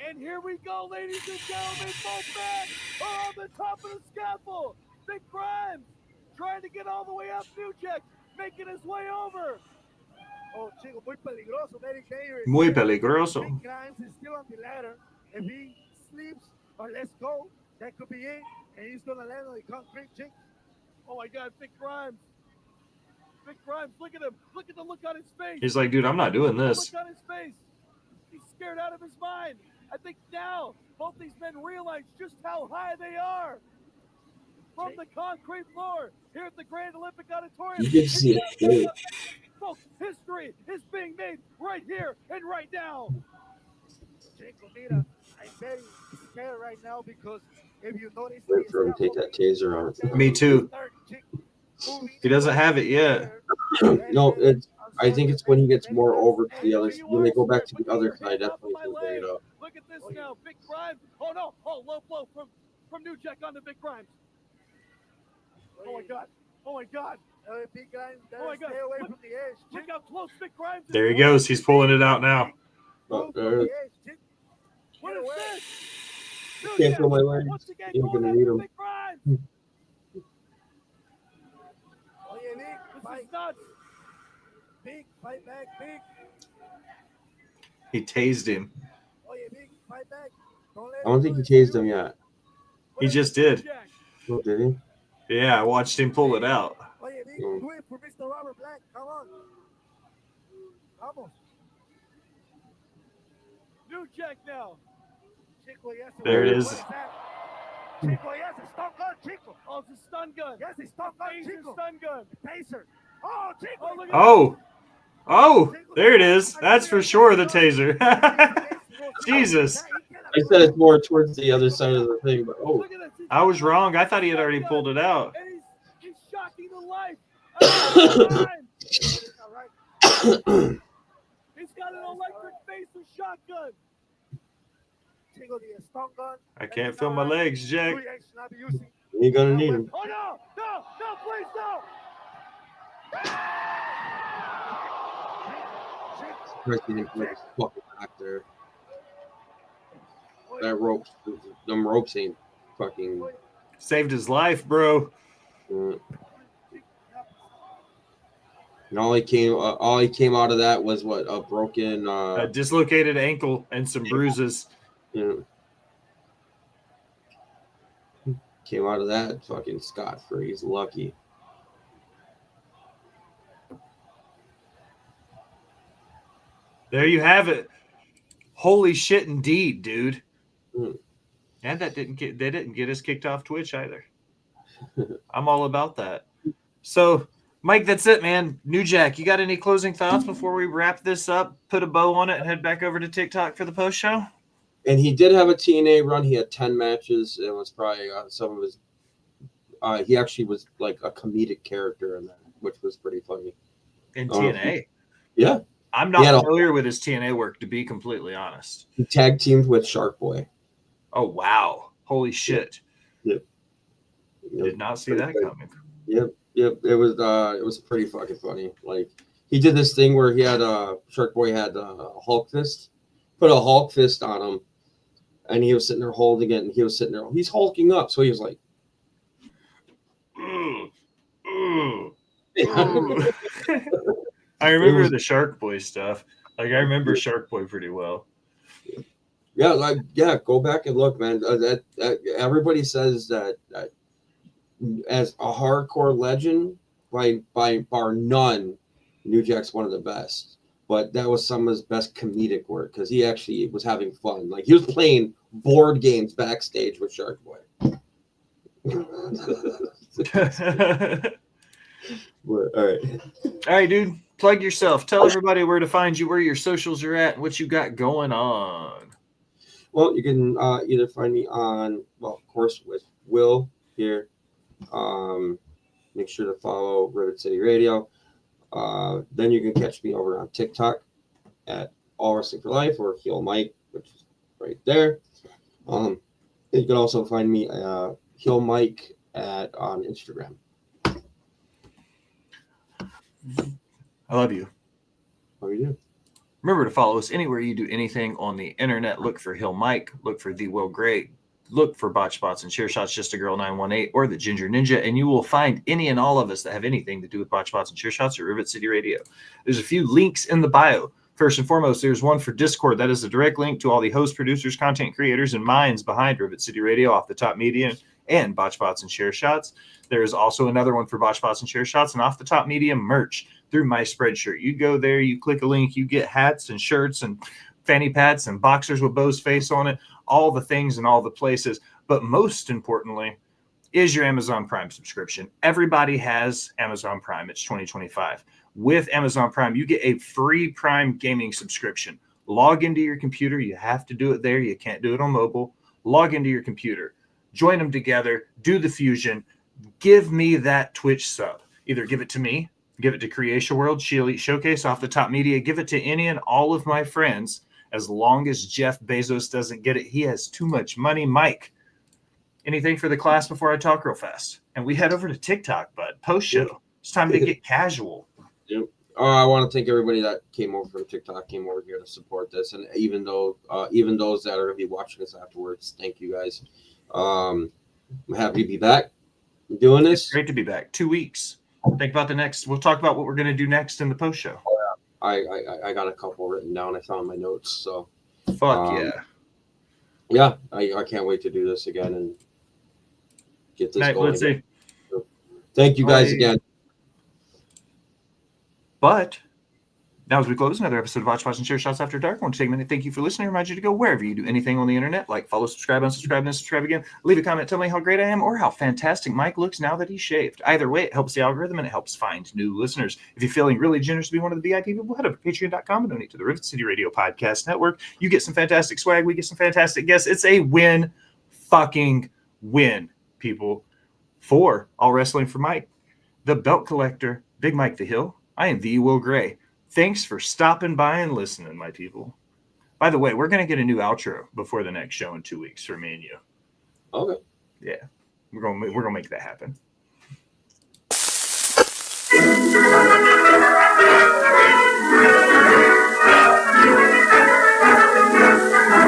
S4: And here we go, ladies and gentlemen. Both men are on the top of the scaffold. Big Grimes trying to get all the way up. New Jack making his way over.
S5: Oh, Chico, muy peligroso, very dangerous.
S1: Muy peligroso.
S5: Big Grimes is still on the ladder. If he sleeps or lets go, that could be it. And he's going to land on the concrete, Chico.
S4: Oh, my God, Big Grimes. Big Grimes, look at him. Look at the look on his face.
S1: He's like, dude, I'm not doing this.
S4: Look on his face. He's scared out of his mind. I think now both these men realize just how high they are. From the concrete floor here at the Grand Olympic Auditorium.
S2: You can see it.
S4: Folks, history is being made right here and right now.
S5: Chico, mira, I'm very scared right now because if you notice,
S2: Wait for him to take that taser out.
S1: Me too. He doesn't have it yet.
S2: No, it's I think it's when he gets more over to the other. When they go back to the other side, definitely can bring it up.
S4: Look at this now, Big Grimes. Oh no! Oh, low blow from New Jack onto Big Grimes. Oh my God! Oh my God!
S5: Big Grimes,
S4: Oh my God!
S5: stay away
S4: Look,
S5: from the edge.
S4: look how close Big Grimes is.
S1: There he goes. He's pulling it out now.
S2: Oh, there it is.
S4: What is this? New
S2: Can't
S4: Jack,
S2: feel my legs.
S4: once again,
S2: You're
S4: going
S2: gonna
S4: after
S2: need 'em.
S4: Big Grimes.
S5: Oh yeah, Nick.
S4: This
S5: Fight.
S4: is nuts.
S5: Big, fight back, big.
S1: He tased him.
S5: Oh yeah, big, fight back. Don't let
S2: I don't
S5: him
S2: think he
S5: do it.
S2: tased him yet.
S4: What
S1: He
S4: is
S1: just
S4: this,
S1: did.
S4: Jack?
S2: Oh, did he?
S1: Yeah, I watched him pull it out.
S5: Oh yeah, big.
S2: Mm.
S5: Do it for Mr. Robert Black. Come on. Vamos.
S4: New Jack now.
S5: Chico, yes.
S1: There it
S5: What
S1: is.
S5: that? Chico, yes, a stun gun, Chico.
S4: Oh, it's a stun gun.
S5: Yes, a stun gun,
S4: Asian
S5: Chico.
S4: stun gun.
S5: Taser. Oh, Chico.
S4: Oh, look at
S1: Oh, there it is. That's for sure the taser. Jesus.
S2: I said it's more towards the other side of the thing, but oh,
S4: Look at this.
S1: I was wrong. I thought he had already pulled it out.
S4: And he's shocking the life. Out of time.
S5: All right.
S4: He's got an electric phaser shotgun.
S5: Chico, the stun gun.
S1: I can't feel my legs, Jack.
S5: Louis H. should not be using.
S2: you're gonna need him.
S4: Oh no! No! No! Please no!
S2: President was fucking back there. That rope, them ropes ain't fucking.
S1: Saved his life, bro.
S2: And all he came out of that was what, a broken.
S1: A dislocated ankle and some bruises.
S2: You know, came out of that fucking scot-free. He's lucky.
S1: There you have it. Holy shit, indeed, dude.
S2: Mm.
S1: And they didn't get us kicked off Twitch either. I'm all about that. So, Mike, that's it, man. New Jack, you got any closing thoughts before we wrap this up, put a bow on it, and head back over to TikTok for the post show?
S2: And he did have a TNA run. He had 10 matches. It was probably some of his. He actually was like a comedic character in that, which was pretty funny.
S1: In TNA?
S2: Yeah.
S1: I'm not familiar with his TNA work, to be completely honest.
S2: He tag teamed with Shark Boy.
S1: Oh, wow. Holy shit.
S2: Yep.
S1: Did not see that coming.
S2: Yep. It was pretty fucking funny. Like, he did this thing where he had Shark Boy had a Hulk fist, put a Hulk fist on him, and he was sitting there holding it, and he was sitting there. He's hulking up, so he was like,
S1: I remember the Shark Boy stuff. Like, I remember Shark Boy pretty well.
S2: Yeah, go back and look, man. That everybody says that as a hardcore legend, by bar none, New Jack's one of the best. But that was some of his best comedic work because he actually was having fun. Like, he was playing board games backstage with Shark Boy. All
S1: right, dude. Plug yourself. Tell everybody where to find you, where your socials are at, and what you got going on.
S2: Well, you can either find me on, well, of course, with Will here. Make sure to follow Rivet City Radio. Then you can catch me over on TikTok at All Wrestling for Life or Heel Mike, which is right there. You can also find me Heel Mike on Instagram.
S1: I love you.
S2: How are you doing?
S1: Remember to follow us anywhere you do anything on the internet. Look for Hill Mike. Look for The Will Great. Look for Botched Spots and Chair Shots, Just a Girl 918, or the Ginger Ninja, and you will find any and all of us that have anything to do with Botched Spots and Chair Shots or Rivet City Radio. There's a few links in the bio. First and foremost, there's one for Discord. That is a direct link to all the hosts, producers, content creators, and minds behind Rivet City Radio, Off the Top Media, and Botched Spots and Chair Shots. There is also another one for Botched Spots and Chair Shots and Off the Top Media merch through My Spreadshirt. You go there, you click a link, you get hats and shirts and fanny pads and boxers with Bo's face on it, all the things and all the places. But most importantly is your Amazon Prime subscription. Everybody has Amazon Prime. It's 2025. With Amazon Prime, you get a free Prime gaming subscription. Log into your computer. You have to do it there. You can't do it on mobile. Log into your computer. Join them together. Do the fusion. Give me that Twitch sub. Either give it to me Give it to Creation World, She Elite Showcase, Off the Top Media. Give it to any and all of my friends. As long as Jeff Bezos doesn't get it, he has too much money. Mike, anything for the class before I talk real fast? And we head over to TikTok, bud. Post show. It's time to get casual.
S2: Yep. I want to thank everybody that came over from TikTok, came over here to support this, and even those that are going to be watching this afterwards, thank you guys. I'm happy to be back doing this.
S1: It's great to be back. 2 weeks. Think about the next. We'll talk about what we're going to do next in the post show.
S2: I got a couple written down. I found my notes. So
S1: Fuck
S2: yeah. I can't wait to do this again and get this going.
S1: Let's see.
S2: Thank you guys again.
S1: But now, as we close another episode of Botched Spots and Share Shots After Dark, I want to take a minute. Thank you for listening. I remind you to go wherever you do anything on the internet, like follow, subscribe, unsubscribe, and subscribe again. Leave a comment. Tell me how great I am or how fantastic Mike looks now that he's shaved. Either way, it helps the algorithm and it helps find new listeners. If you're feeling really generous to be one of the VIP people, head over to patreon.com and donate to the Rivet City Radio Podcast Network. You get some fantastic swag. We get some fantastic guests. It's a win fucking win, people. For All Wrestling for Mike, the Belt Collector, Big Mike the Hill, I am the Will Gray. Thanks for stopping by and listening, my people. By the way, we're going to get a new outro before the next show in 2 weeks for me and you.
S2: Okay.
S1: Yeah. We're going to make that happen.